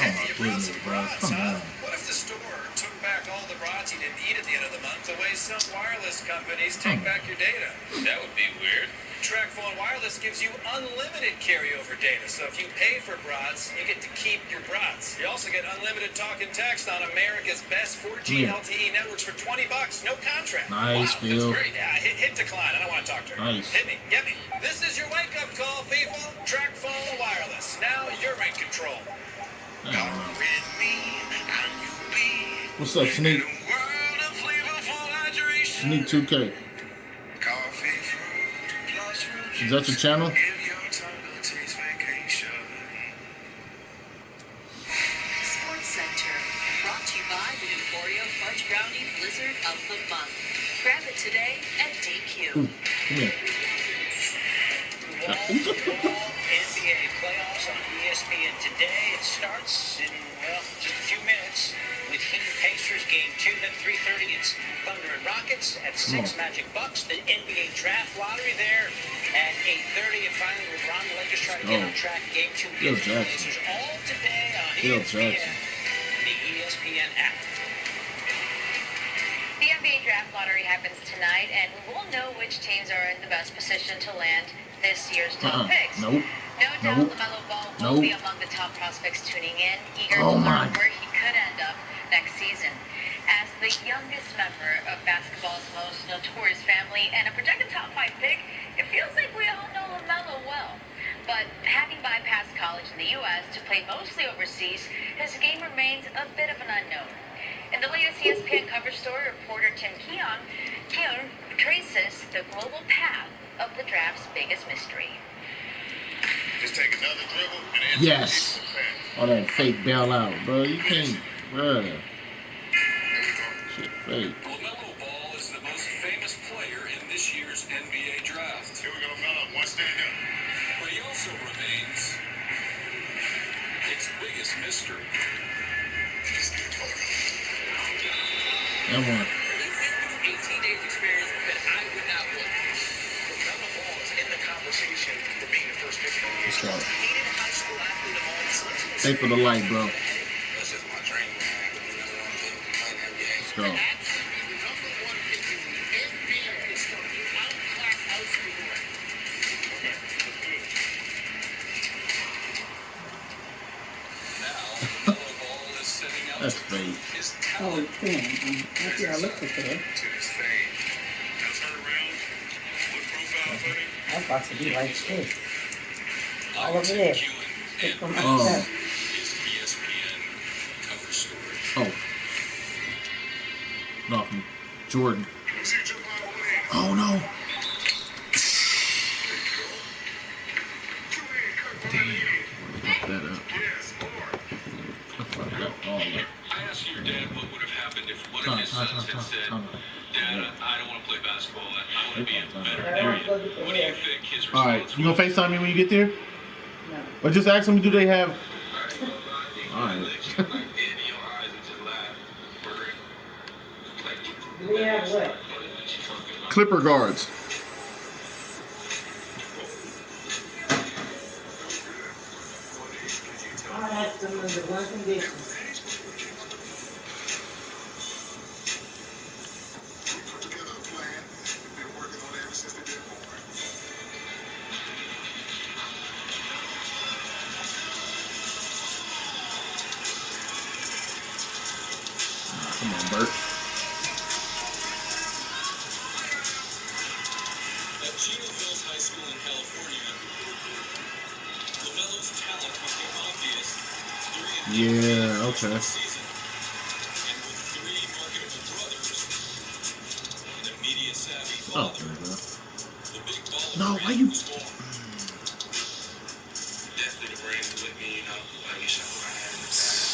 Oh my goodness, bro. Come on. What if the store took back all the brats you didn't eat at the end of the month the way some wireless companies take back your data? That would be weird. TracFone Wireless gives you unlimited carryover data, so if you pay for brats, you get to keep your brats. You also get unlimited talk and text on America's best 4G LTE networks for $20, no contract. Nice, wow, Phil. that's great. Yeah, hit decline. I don't want to talk to her. Nice. Hit me. Get me. This is your wake-up call, people. TracFone Wireless. Now you're in control. What's up, Sneak? Sneak 2K. Is that your channel? Sports Center, brought to you by the new Oreo Fudge Brownie Blizzard of the Month. Grab it today at DQ. Come here. NBA playoffs on ESPN today. It starts in, well, just a few minutes with Heat Pacers game 2. Then 3:30 it's Thunder and Rockets. At 6 Magic Bucks. The NBA draft lottery there at 8:30. And finally with Ron the Lakers trying to get on track. Game 2 against the Pacers. All today on ESPN, the ESPN app. The NBA draft lottery happens tonight, and we'll know which teams are in the best position to land this year's top picks. Nope. No doubt LaMelo Ball will be among the top prospects tuning in, eager to learn where he could end up next season. As the youngest member of basketball's most notorious family and a projected top 5 pick, it feels like we all know LaMelo well. But having bypassed college in the U.S. to play mostly overseas, his game remains a bit of an unknown. In the latest ESPN coverage story, reporter Tim Keon traces the global path of the draft's biggest mystery. Just take another dribble and yes. All that fake bailout, bro. You can't, bro. Shit fake. LaMelo Ball is the most famous player in this year's NBA draft. Here we go, Melo. One stand up. But he also remains its biggest mystery. That one. 18 days experience that I would not want. LaMelo Ball is in the conversation for being the first pick in the Let's go. hated high school athlete of all. Thanks for the light, bro. That's just my dream, man. Let's go. That's fake. Oh, damn. I looked at that. I was about to be like this. All over there. Oh. Oh. No, from Jordan. Oh, no. Damn. Fuck that up. I fucked up all that. I asked your dad what would have happened if one of his sons had said, Dad, I don't want to play basketball. I want to be a veterinarian. What do you think his response Alright, you gonna FaceTime me when you get there? No. Or just ask them, do they have... Alright. Do we have what? Clipper guards. I have them under one condition. Come on, Bert. At Chino Hills High School in California, LaMelo's talent became obvious during a season. And with 3 marketable brothers and a media-savvy father, the big ball of dream was born. Definitely the brains with me, you know, like you said, what I had in the past.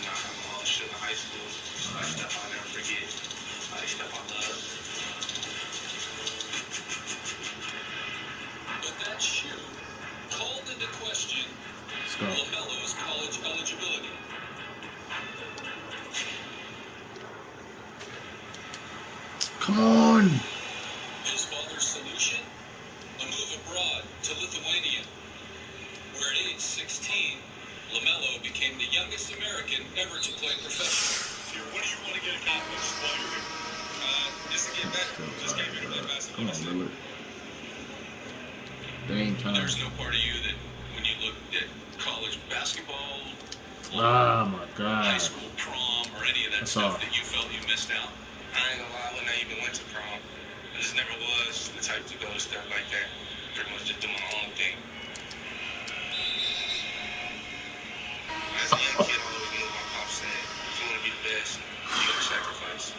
You know, I have all the shit in high school, like stuff I'll never forget, like stuff I love. But that shoe called into question LaMelo's college college eligibility. Come on. His father's solution? A move abroad to Lithuania, where at age 16, LaMelo became the youngest American ever to play professionally. What do you want to get accomplished while you're here? Just to get better. Just get better at basketball. Come on, Lillard. Dang time. There's no part of you that, when you looked at college basketball, oh my God, high school prom, or any of that stuff that you felt you missed out? I ain't gonna lie, when I even went to prom, I just never was the type to go to stuff like that. Pretty much just do my own thing. As a young kid, I always knew my pop said, if you want to be the best, you gotta sacrifice.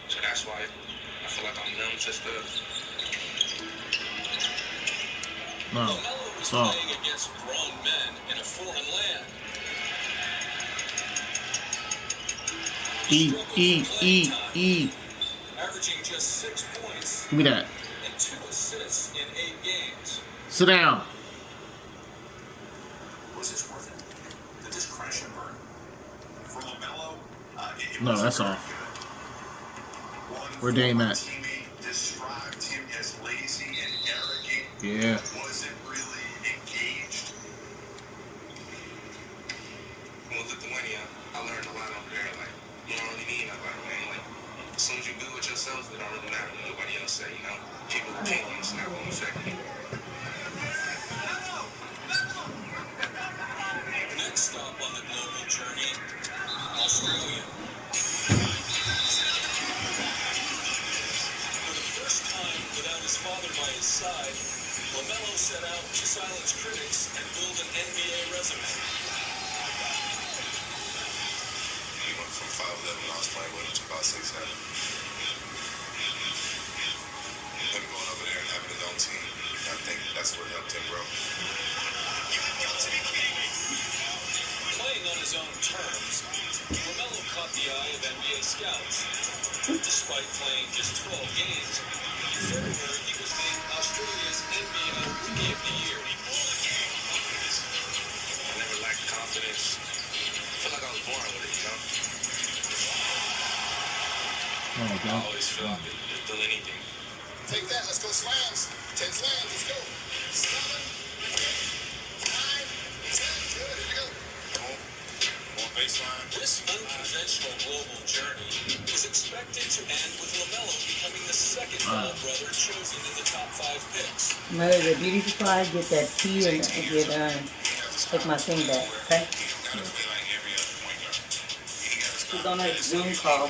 So that's why I feel like I'm numb to stuff. No. LaMelo was playing against grown men in a foreign land. Eat. Averaging just 6 points. Give me that. And 2 assists in 8 games. Sit down. Was this worth it? Did this crash and burn? For LaMelo, no, that's off. Where Dame at? Described him as lazy and arrogant. Yeah. Wasn't really engaged. Well, Lithuania, I learned a lot over there. Like, you don't really need nobody, man. Like, as soon as you good with yourself, it don't really matter what nobody else say, you know? People's opinions not gonna affect me. Next stop on the global journey, Australia. For the first time without his father by his side, LaMelo set out to silence critics and build an NBA resume. He went from 5'11" when I was playing with him to about 6'7". Him going over there and having his own team, I think that's what helped him grow. You've got to be kidding me. Playing on his own terms, LaMelo caught the eye of NBA scouts. Despite playing just 12 games, in February he was named Australia's NBA Rookie of the Year. I never lacked confidence. I feel like I was born with it, you know? I always feel I could do anything. Take that. Let's go slams. 10 slams. Let's go. 7, 8, 9, 10. Good. Here we go. Boom. More baseline. This unconventional global journey is expected to end with LaMelo becoming the second Ball brother chosen in the top 5 picks. Mother, the beauty supply, get that tea and get take my thing back, okay? She's on a Zoom call.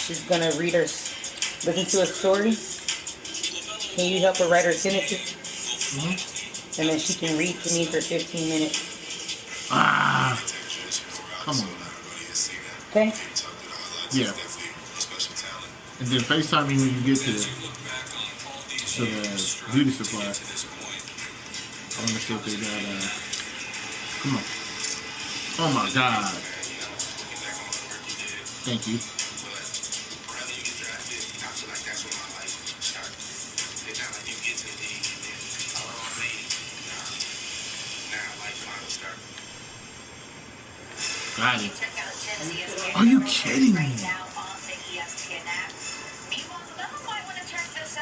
She's gonna read her, listen to a story. Can you help her write her sentences? And then she can read to me for 15 minutes. Come on. Okay? Yeah. And then FaceTime me when you get to the beauty supply. I want to see if they got, come on. Oh my God. Thank you. Got it. Are you kidding me?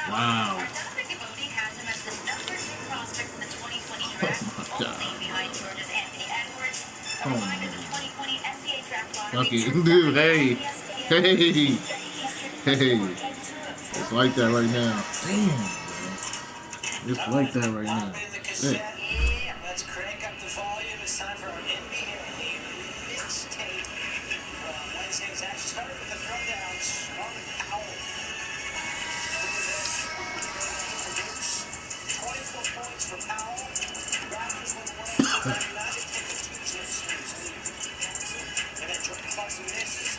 Wow. Oh my God. Okay, dude, hey. It's like that right now. Damn, bro. It's like that right now. Hey. Let's crank up the volume. It's time for our NBA mixtape from Wednesday's action. Started with the throwdowns. Norman Powell. Produce 24 points for Powell. Raptors win 102-99. They take a 2-0 series lead. And then Jordan Clarkson misses.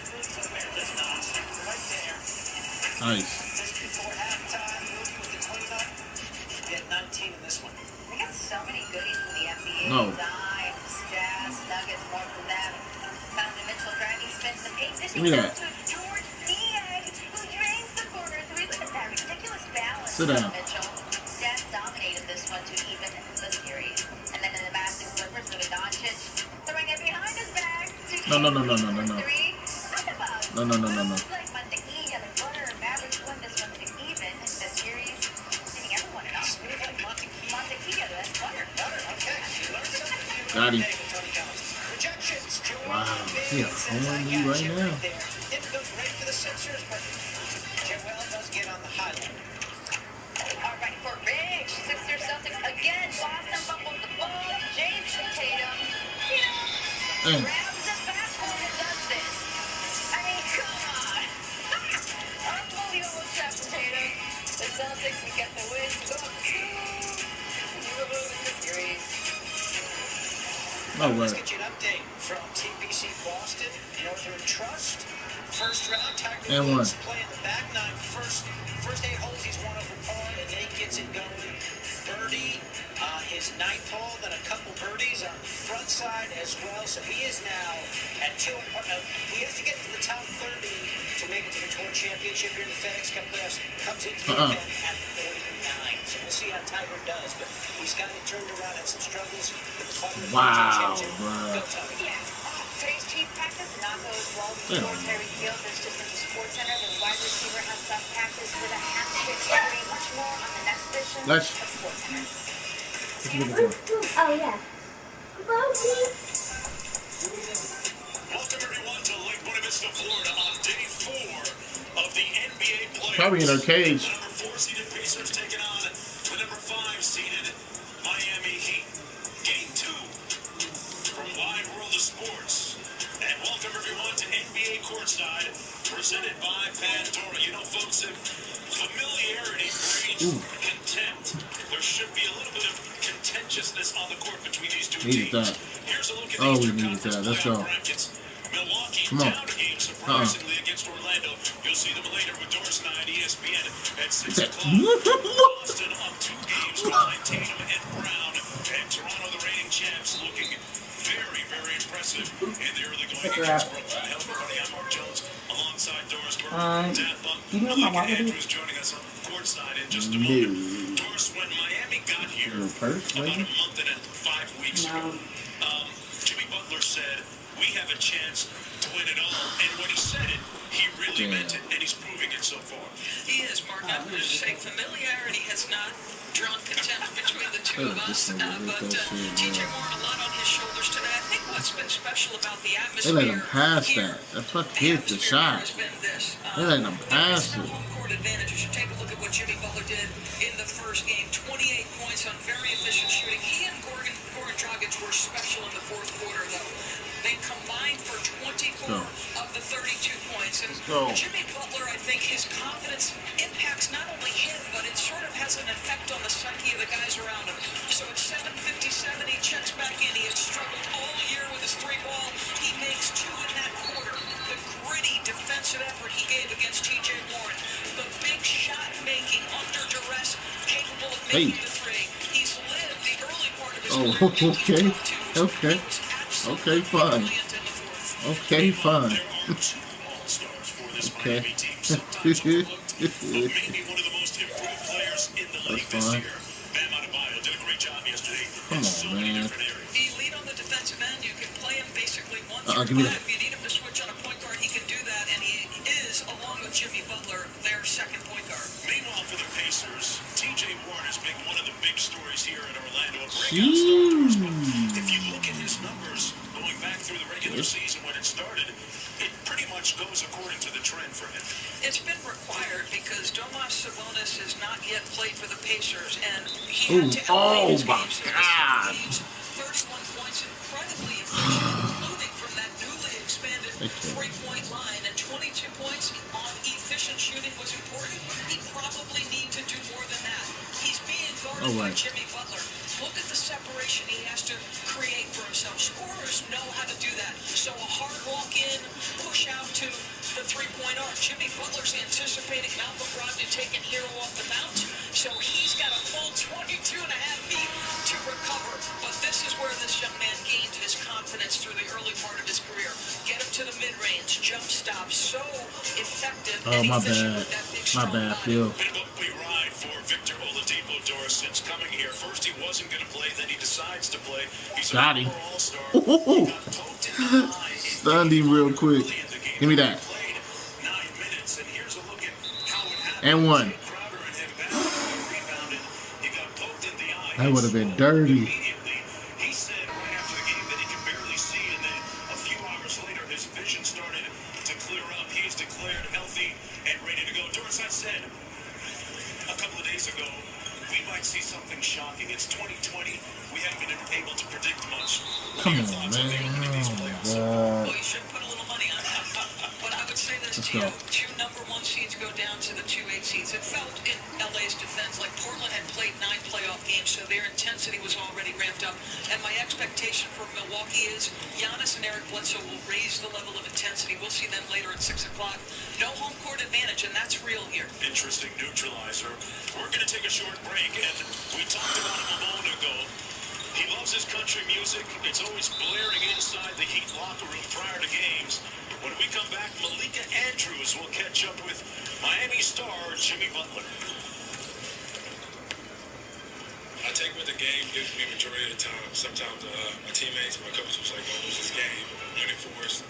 Right there. Nice. Just before halftime, Rudy with the cleanup. He had 19 in this one. We got so many goodies from the NBA. No. Dimes, Jazz, Nuggets, more from them. Donovan Mitchell driving spins the paint. This Give me that. goes to George M.T.A.G, who drains the corner three. Look at that ridiculous balance. Sit down. Mitchell. Jazz dominated this one to even the series. And then in the Boston Clippers with a Throwing it behind his back. No. No. Like mantequilla, like butter. Mavericks won this one even. The series. Didn't ever won it all. Smooth like mantequilla. That's butter. Butter. Okay. Got him. Wow, he a home me right now. Didn't go great for the Sixers, but Joel does get on the highlight. All right, for Rich. Sixers Celtics again. Boston fumbles the ball. Jason Tatum, grabs the backboard and does this. I mean, come on. Unbelievable shot from Tatum. The Celtics will get the win to go up 2-0 in the series. No way. Let's get you an update from TPC Boston, Northern Trust. First round, Tiger Woods playing the back nine. First 8 holes, he's 1 over par, and then he gets it going. Birdie, his 9th hole, then a couple birdies on the front side as well. So he is now at 2. He has to get to the top 30 to make it to the Tour Championship here in the FedEx Cup playoffs. Comes into the event at 49. So we'll see how Tiger does, but he's got it turned around. Had some struggles with the putter. Wow, bro. Today's chief practice not goes well before Terry Field. There's just in the Sports Center. The wide receiver has left practice with a hamstring injury. Much more on the next edition of Sports Center. Oh, yeah. Welcome everyone to Lake Buena Vista, Florida on day 4 of the NBA playoffs. Probably in her cage. The number 4 seeded Pacers taking on the number 5 seeded Miami Heat. Game 2 from Wide World of Sports. And welcome everyone to NBA Courtside, presented by Pandora. You know, folks, if familiarity breeds contempt, there should be a little bit of contentiousness on the court between these two teams. Here's a look at these two conference playoff brackets. Milwaukee down a game surprisingly against Orlando. You'll see them later with Doris 9, ESPN at 6 o'clock. Boston up 2 games behind Tatum and Brown. And Toronto, the reigning champs, looking very, very impressive in the early going against Brooklyn. Hello, everybody. I'm Mark Jones alongside Doris Burke. Dad Bunk, Malika Andrews joining us on courtside in just a moment. Doris, when Miami got here about a month and 5 weeks ago, Jimmy Butler said, we have a chance to win it all. And when he said it, he really meant it, and he's proving it so far. He is, Mark. I'm going to say familiarity has not drawn contempt between the two of us, but TJ Warren, a lot on his shoulders today. I think what's been special about the atmosphere they let him pass that. That's what hit the shot. They let him pass it. Home court advantage. You should take a look at what Jimmy Butler did in the first game. 28 points on very efficient shooting. He and Goran Dragic were special in the fourth quarter, though. They combined for 24 of the 32 points. And Jimmy Butler, I think his confidence impacts not only him, but it sort of has an effect on the psyche of the guys around him. So at 7:57, he checks back in. He has struggled all year with his 3-ball. He makes 2 in that quarter. The gritty defensive effort he gave against TJ Warren. The big shot making under duress, capable of making the 3. He's lived the early part of his career. Okay, fine. Okay, fine. Okay. Maybe one of the most improved players in the league this year. Bam Adebayo did a great job yesterday. Come on, man. Elite on the defensive end. You can play him basically 1 through 5. If you need him to switch on a point guard, he can do that, and he is, along with Jimmy Butler, their second point guard. Meanwhile, for the Pacers, TJ Warren has been one of the big stories here in Orlando. A breakout star. If you look at his numbers going back through the regular season when it started, it pretty much goes according to the trend for him. It's been required because Domas Sabonis has not yet played for the Pacers, and he had to elevate his game. So 31 points, incredibly efficient, moving from that newly expanded 3-point line, and 22 points on efficient shooting was important. He probably need to do more than that. He's being guarded by Jimmy Butler. Look at the separation he has to create for himself. Scorers know how to do that. So a hard walk in, push out to the 3-point arc. Jimmy Butler's anticipating Malcolm Brogdon taking Hero off the bounce, so he's got a full 22.5 feet to recover. But this is where this young man gained his confidence through the early part of his career. Get him to the mid-range, jump stop, so effective. Oh, my bad. My bad, Phil. Bit of a bumpy ride for Victor Oladipo, Doris. since coming here. First he wasn't going to play, then he decides to play. He's got him. All-star. Stunned him real quick. Give me that. And one. That would have been dirty. He said right after the game that he could barely see, and then a few hours later, his vision started to clear up. He is declared healthy and ready to go. Doris, I said a couple of days ago, we might see something shocking. It's 2020. We haven't been able to predict much. Come on, man. Oh, my God. Well, you should put a little money on that. But I would say this to you. 2 #1 seeds go down to the 2 8 seeds. It felt in LA's defense like Portland had played 9 playoff games, so their intensity was already ramped up. And my expectation for Milwaukee is Giannis and Eric Bledsoe will raise the level of intensity. We'll see them later at 6 o'clock. No home court advantage, and that's real here. Interesting neutralizer. We're going to take a short break, and we talked about him a moment ago. He loves his country music. It's always blaring inside the Heat locker room prior to games. When we come back, Malika Andrews will catch up with Miami star Jimmy Butler. I take what the game gives me majority of the time. Sometimes my teammates, my coach was like, don't lose this game. Win it for us.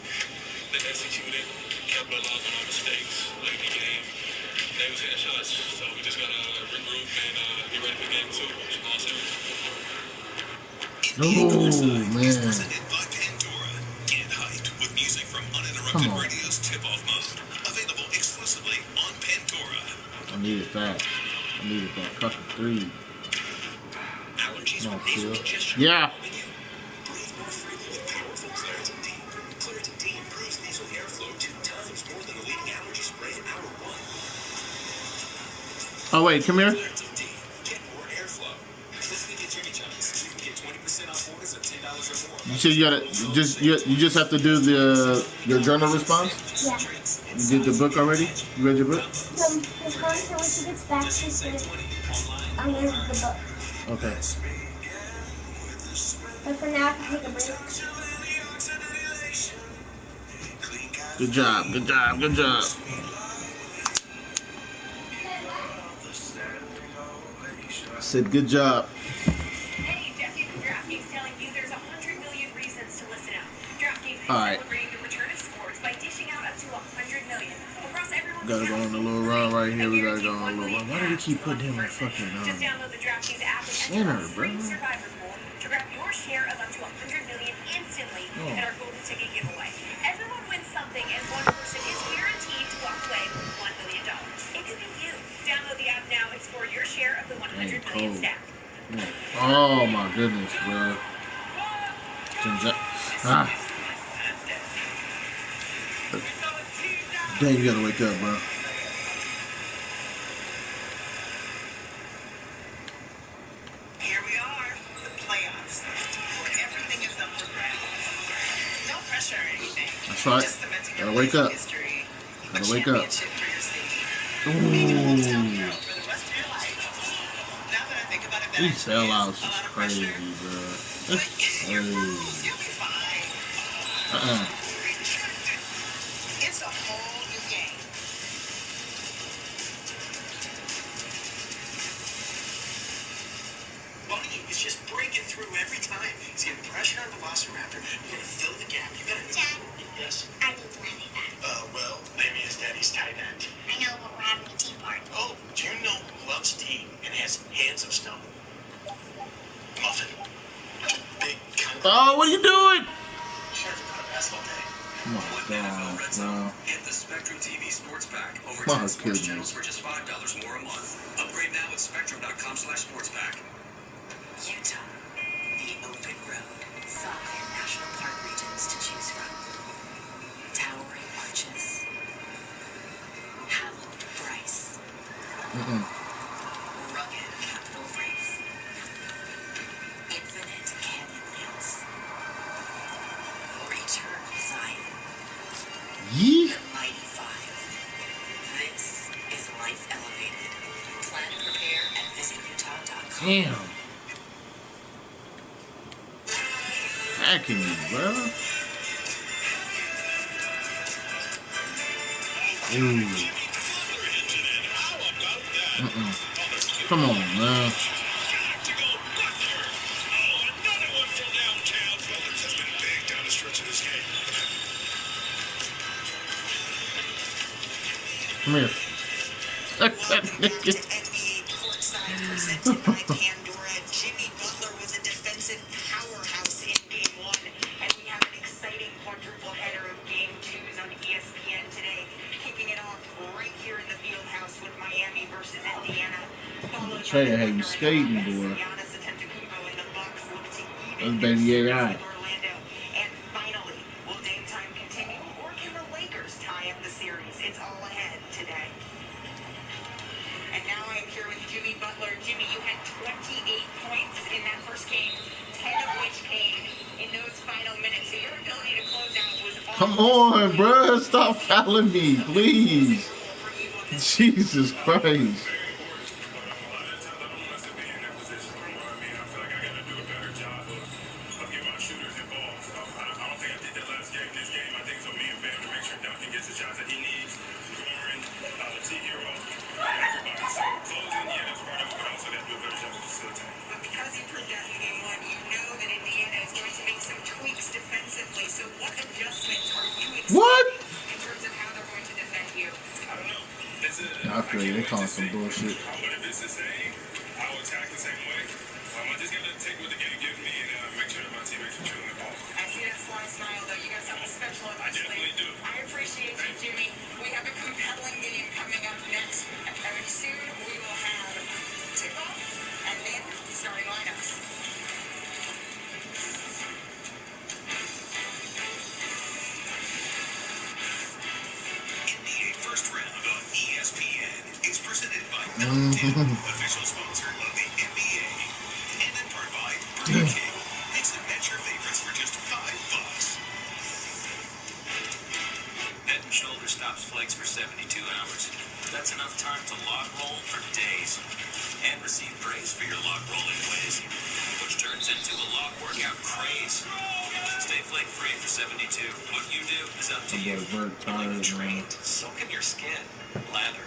They executed, capitalized on our mistakes late in the game. They was hitting shots. So we just got to regroup and be ready for game 2. All series. Oh, man. Get hyped with music from Uninterrupted Radio's tip-off mode. Available exclusively on Pandora. I needed that. I needed that fucking 3. Come on, Phil. Yeah. Breathe more freely with powerful Claritin D. Claritin D improves nasal airflow 2 times more than the leading allergy spray Hour 1. Oh, wait, come here. Claritin D. Get more airflow. Listening to Jimmy John's. You can get 20% off orders of $10 or more. You said you gotta you just have to do your journal response? Yeah. You did the book already? You read your book? The response, and when she gets back, she's gonna I'm gonna read the book. Okay. But for now, I can take a break. Good job, good job, good job. I said good job. Hey, Jesse from DraftKings telling you there's 100 million reasons to listen out. DraftKings is celebrating the return of sports by dishing out up to 100 million across everyone's Gotta go on a little run right here. We gotta go on a little run. Why do we keep putting him in fucking Just download the DraftKings app and center, bro? Survivor Pool to grab your share of up to 100 million instantly in our golden ticket giveaway. Everyone wins something, and one person is guaranteed to walk away with $1 million. It could be you. Download the app now. Explore your share of the 100 million stack. Oh my goodness, bro. Dang, you gotta wake up, bro. Here we are, the playoffs, where everything is up for grabs. No pressure or anything. That's right. Just cementing Gotta wake up. history. Gotta wake up. Ooh. These sellouts is crazy, bro. That's crazy. It's a whole new game. Bunny is just breaking through every time. He's getting pressure on the Velociraptor. You gotta fill the gap. You gotta. Dad. Yes. I need to have it back. Well, maybe his daddy's tight end. I know, but we're having a tea party. Oh, do you know who loves tea and has hands of stone? Muffin. Big concrete. Oh, what are you doing? Sure, not a basketball day. Oh my God, bro. Get the Spectrum TV Sports Pack. Over My 10 sports goodness. channels for just $5 more a month. Upgrade now at spectrum.com/sportspack. Utah, the open road, 5 national park regions to choose from. Towering arches, hallowed Bryce, rugged Capitol Reef, infinite Canyonlands, or eternal Zion. Yee. The Mighty 5. This is Life Elevated. Plan and prepare at visitutah.com. Damn. Hacking me, bro. Ooh. Come on, man. Come here. Welcome back to NBA Courtside, presented by Pandora. Jimmy Butler was a defensive powerhouse in Game 1, and we have an exciting quadruple header of Game 2s on ESPN today. Kicking it off right here in the Fieldhouse with Miami versus Indiana. Trey, how you skating, boy? That's baby AI. And finally, will game time continue, or can the Lakers tie up the series? It's all ahead today. And now I am here with Jimmy Butler. Jimmy, you had 28 points in that first game, 10 of which came in those final minutes. So your ability to close out was all. Come on, bruh. Stop fouling me, please. Jesus Christ. But because you proved that in Game 1, you know that Indiana is going to make some tweaks defensively. So what adjustments are you expecting in terms of how they're going to defend you? I don't know. I feel you. They calling some bullshit. But if it's the same, I will attack the same way. I'm just going to take what the game gives me and make sure that my teammates are chilling the ball. I see that sly smile, though. You got something special up I your definitely sleeve. do. I appreciate you, Jimmy. We have a compelling game coming up next. Very soon, we will have tip-off and then starting lineups. NBA First Round on ESPN is presented by M.T.A.G, official sponsor of the NBA. And in part by Burger King. Mix and match your favorites for just $5. Head and Shoulders stops flakes for 72 hours. That's enough time to log roll for days. And receive praise for your log rolling ways, which turns into a log workout craze. Stay flake free for 72. What you do is up to you. Like trained, soak in your skin. Lather.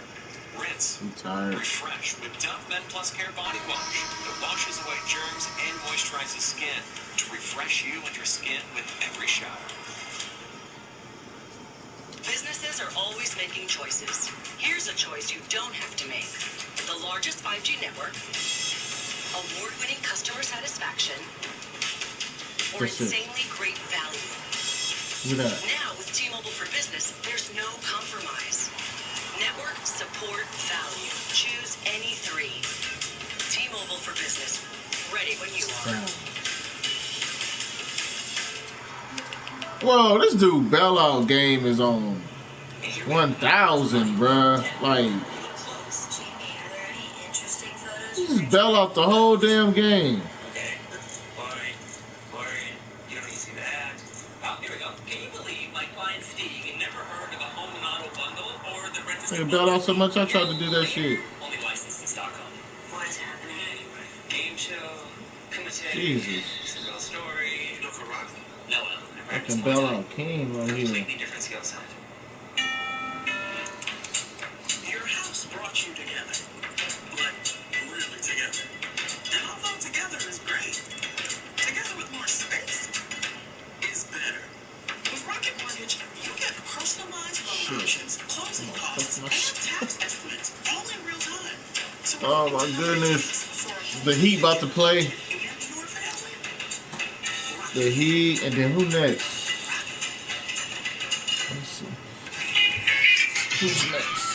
Rinse. Refresh with Dove Men Plus Care Body Wash that washes away germs and moisturizes skin to refresh you and your skin with every shower. Businesses are always making choices. Here's a choice you don't have to make. The largest 5G network, award-winning customer satisfaction, or insanely great value. Look at that. Now with T-Mobile for Business, there's no compromise. Network, support, value. Choose any three. T-Mobile for Business. Ready when you are. Whoa, this dude bailout game is on 1,000, bruh. Like, he just bail out the whole damn game. They bailed out so much, I tried to do that shit. Only licensed in Stockholm. What is happening anyway? Game show, Jesus. real story, no Ferrari. No, I can bail out King right here. completely different skill set. Your house brought you together, but really together. And although together is great, together with more space is better. With Rocket Mortgage, you get personalized loan options, closing costs, and tax estimates all in real time. So oh my goodness. The Heat about to play. The Heat, and then who next? Let's see. Who's next?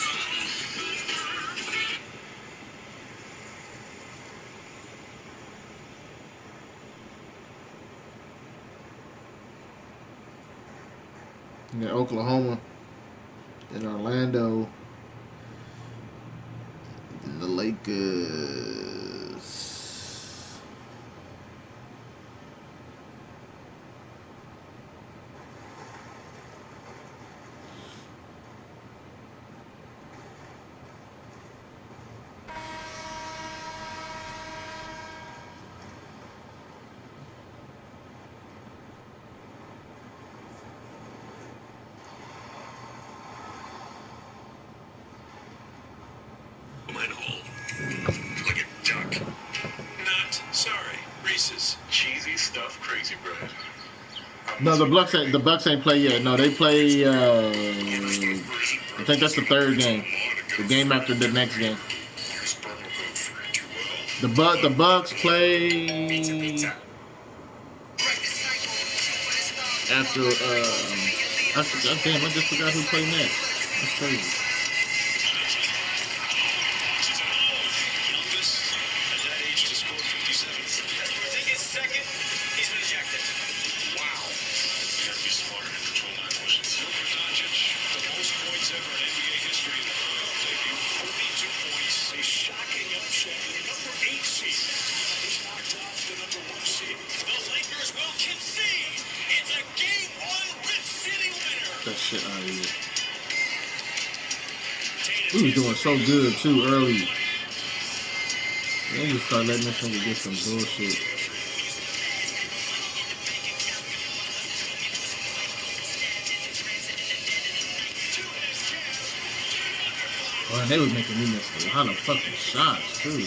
And then Oklahoma, then Orlando, then the Lakers. Like a duck. Not sorry. Reese's cheesy stuffed crazy bread. No, the Bucks ain't play yet. No, they play I think that's the third game. The game after the next game. The Bucks play after damn, I just forgot who played next. That's crazy. Second, he's been ejected. Wow. You gotta be smarter to control my emotions. Luka Doncic, the most points ever in NBA history. Taking 42 points. A shocking upset. The number 8 seed is knocked off the number 1 seed. The Lakers will concede. It's a game 1 Rip City winner. Get that shit out of here. We was doing so good too early. Then you start letting this nigga get some bullshit. Oh, and they was making me miss a lot of fucking shots too.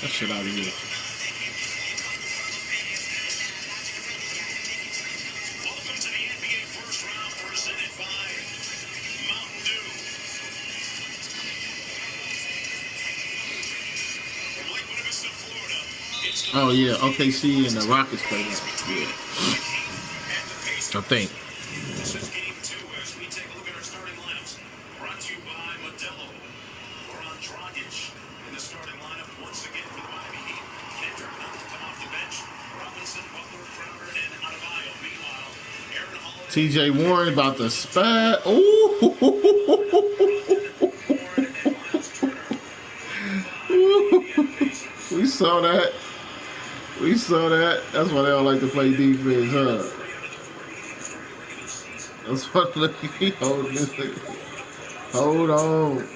That shit out of here. Welcome to the NBA first round presented by Mountain Dew. Oh yeah, OKC and the Rockets played that. Yeah. I think. This is game 2 as we take a look at our starting lineups. Brought to you by Modelo. Goran Dragic in the starting lineup once again for the Miami Heat. Kendrick Nunn will come off the bench. Robinson, Butler, Crowder, and Adebayo. Meanwhile, Aaron Holiday. T.J. Warren about to spat. Ooh. We saw that. We saw that. That's why they don't like to play defense, huh? That's what he holding this thing. Hold on.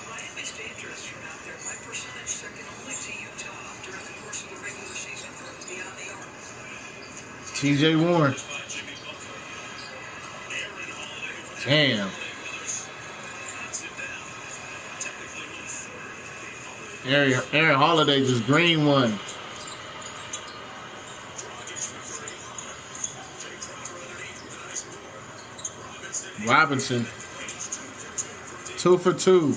Miami's dangerous from out there. High percentage, second only to Utah during the course of the regular season from beyond the arc. T.J. Warren. Damn. Aaron Holiday just green one. Robinson. 2 for 2.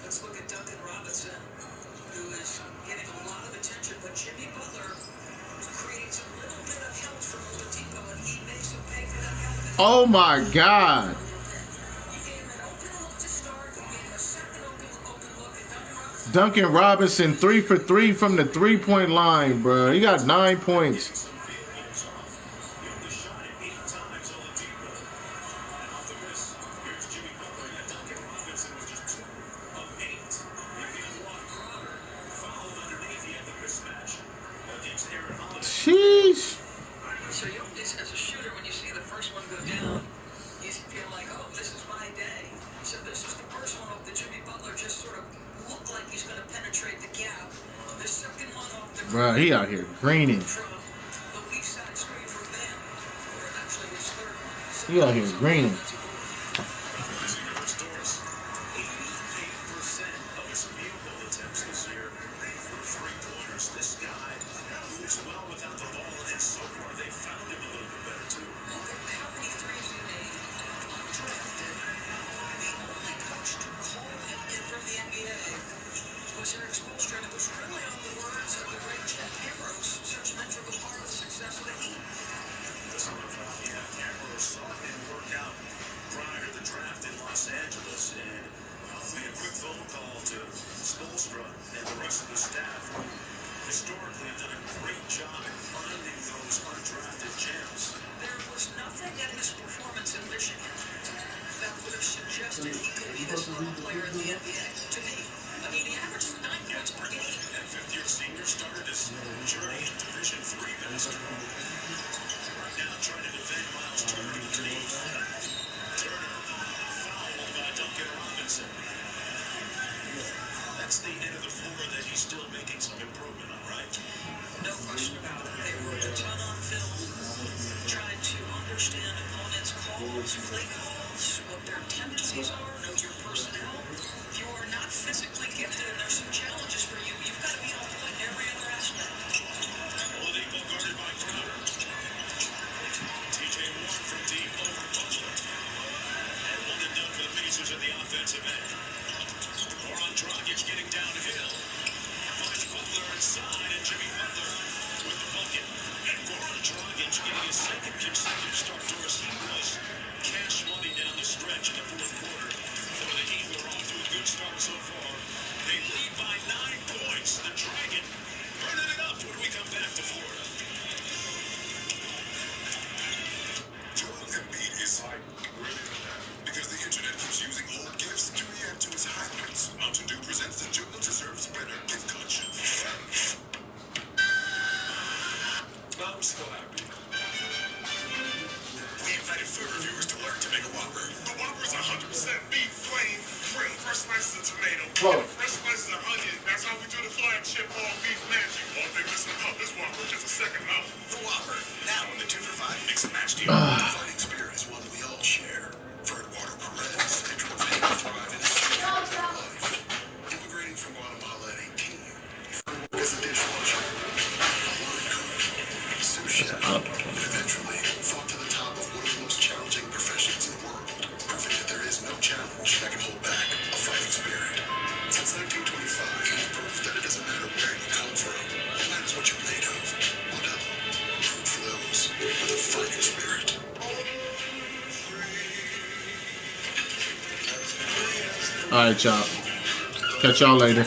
Let's look at Duncan Robinson, who is getting a lot of attention, but Jimmy Butler creates a little bit of help from Oladipo, and he makes a pay for that help. Oh my God. Duncan Robinson 3 for 3 from the 3-point line, bro. He got 9 points. Sheesh. So you always, as a shooter, when you see the first one go down, you feel like, oh, this is my day. So this is the first one off the Jimmy Butler, just sort of looked like he's going to penetrate the gap. The second one off the Bro, he out here greening. from the weak side screen from Ben, or actually his third one. He out here greening. This guy moves well without the ball, and so far they found him a little bit better too. Look at how many threes he made. Undrafted. The only coach to call him in from the NBA was Eric Spoelstra, and it was really on the words of the great Jack Ambrose, such an integral part of the success of the Heat. Listen to how Ambrose saw him work out prior to the draft in Los Angeles, and made a quick phone call to Spoelstra and the rest of the staff. Historically, have done a great job in finding those undrafted gems. There was nothing in his performance in Michigan that would have suggested he could be this level player in the NBA, to me. I mean, he averages 9 points per game. And fifth-year senior started his journey in Division III basketball. Right now, trying to defend Miles Turner underneath. Turner fouled by Duncan Robinson. That's the end of the floor that he's still making some improvement on, right? No question about it. They worked a ton on film, trying to understand opponents' calls, play calls, what their tendencies are, know your personnel. You are not physically gifted, and there's some challenges for you. You've got to be on point in every other aspect. Oladipo guarded by Crowder. T.J. Warren from deep over to Butler. And one and done for the Pacers at the offensive end. Goran Dragic getting downhill. Finds Butler inside, and Jimmy Butler with the bucket. And Goran Dragic getting his second consecutive start, Doris. He was cash money down the stretch in the fourth quarter for the Heat. They're off to a good start so far. They lead by 9 points. The Dragon burning it up when we come back to Florida. Joel Embiid is because the internet keeps using old gifts to react to his highlights. Mountain Dew presents the Joel Deserves Better gift collection. I'm so happy. We invited food reviewers to learn to make a Whopper. The Whopper is 100% beef, flame, grilled, fresh slices of tomato, fresh slices of onion. That's how we do the flagship all beef magic. All they listen up, this Whopper is just a second up. The Whopper, now in the 2 for $5 mix and match deal. The fighting spirit is one we all share. For Eduardo Perez, it drove him to thrive in his life. Immigrating from Guatemala at 18, as a dishwasher, a line cook, sous chef, and eventually fought to the top of one of the most challenging professions in the world, proving that there is no challenge that can hold back a fighting spirit. Since 1925, he's proved that it doesn't matter where you come from, it matters what you're made of. Modelo, brewed for those with a fighting spirit. All right, y'all. Catch y'all later.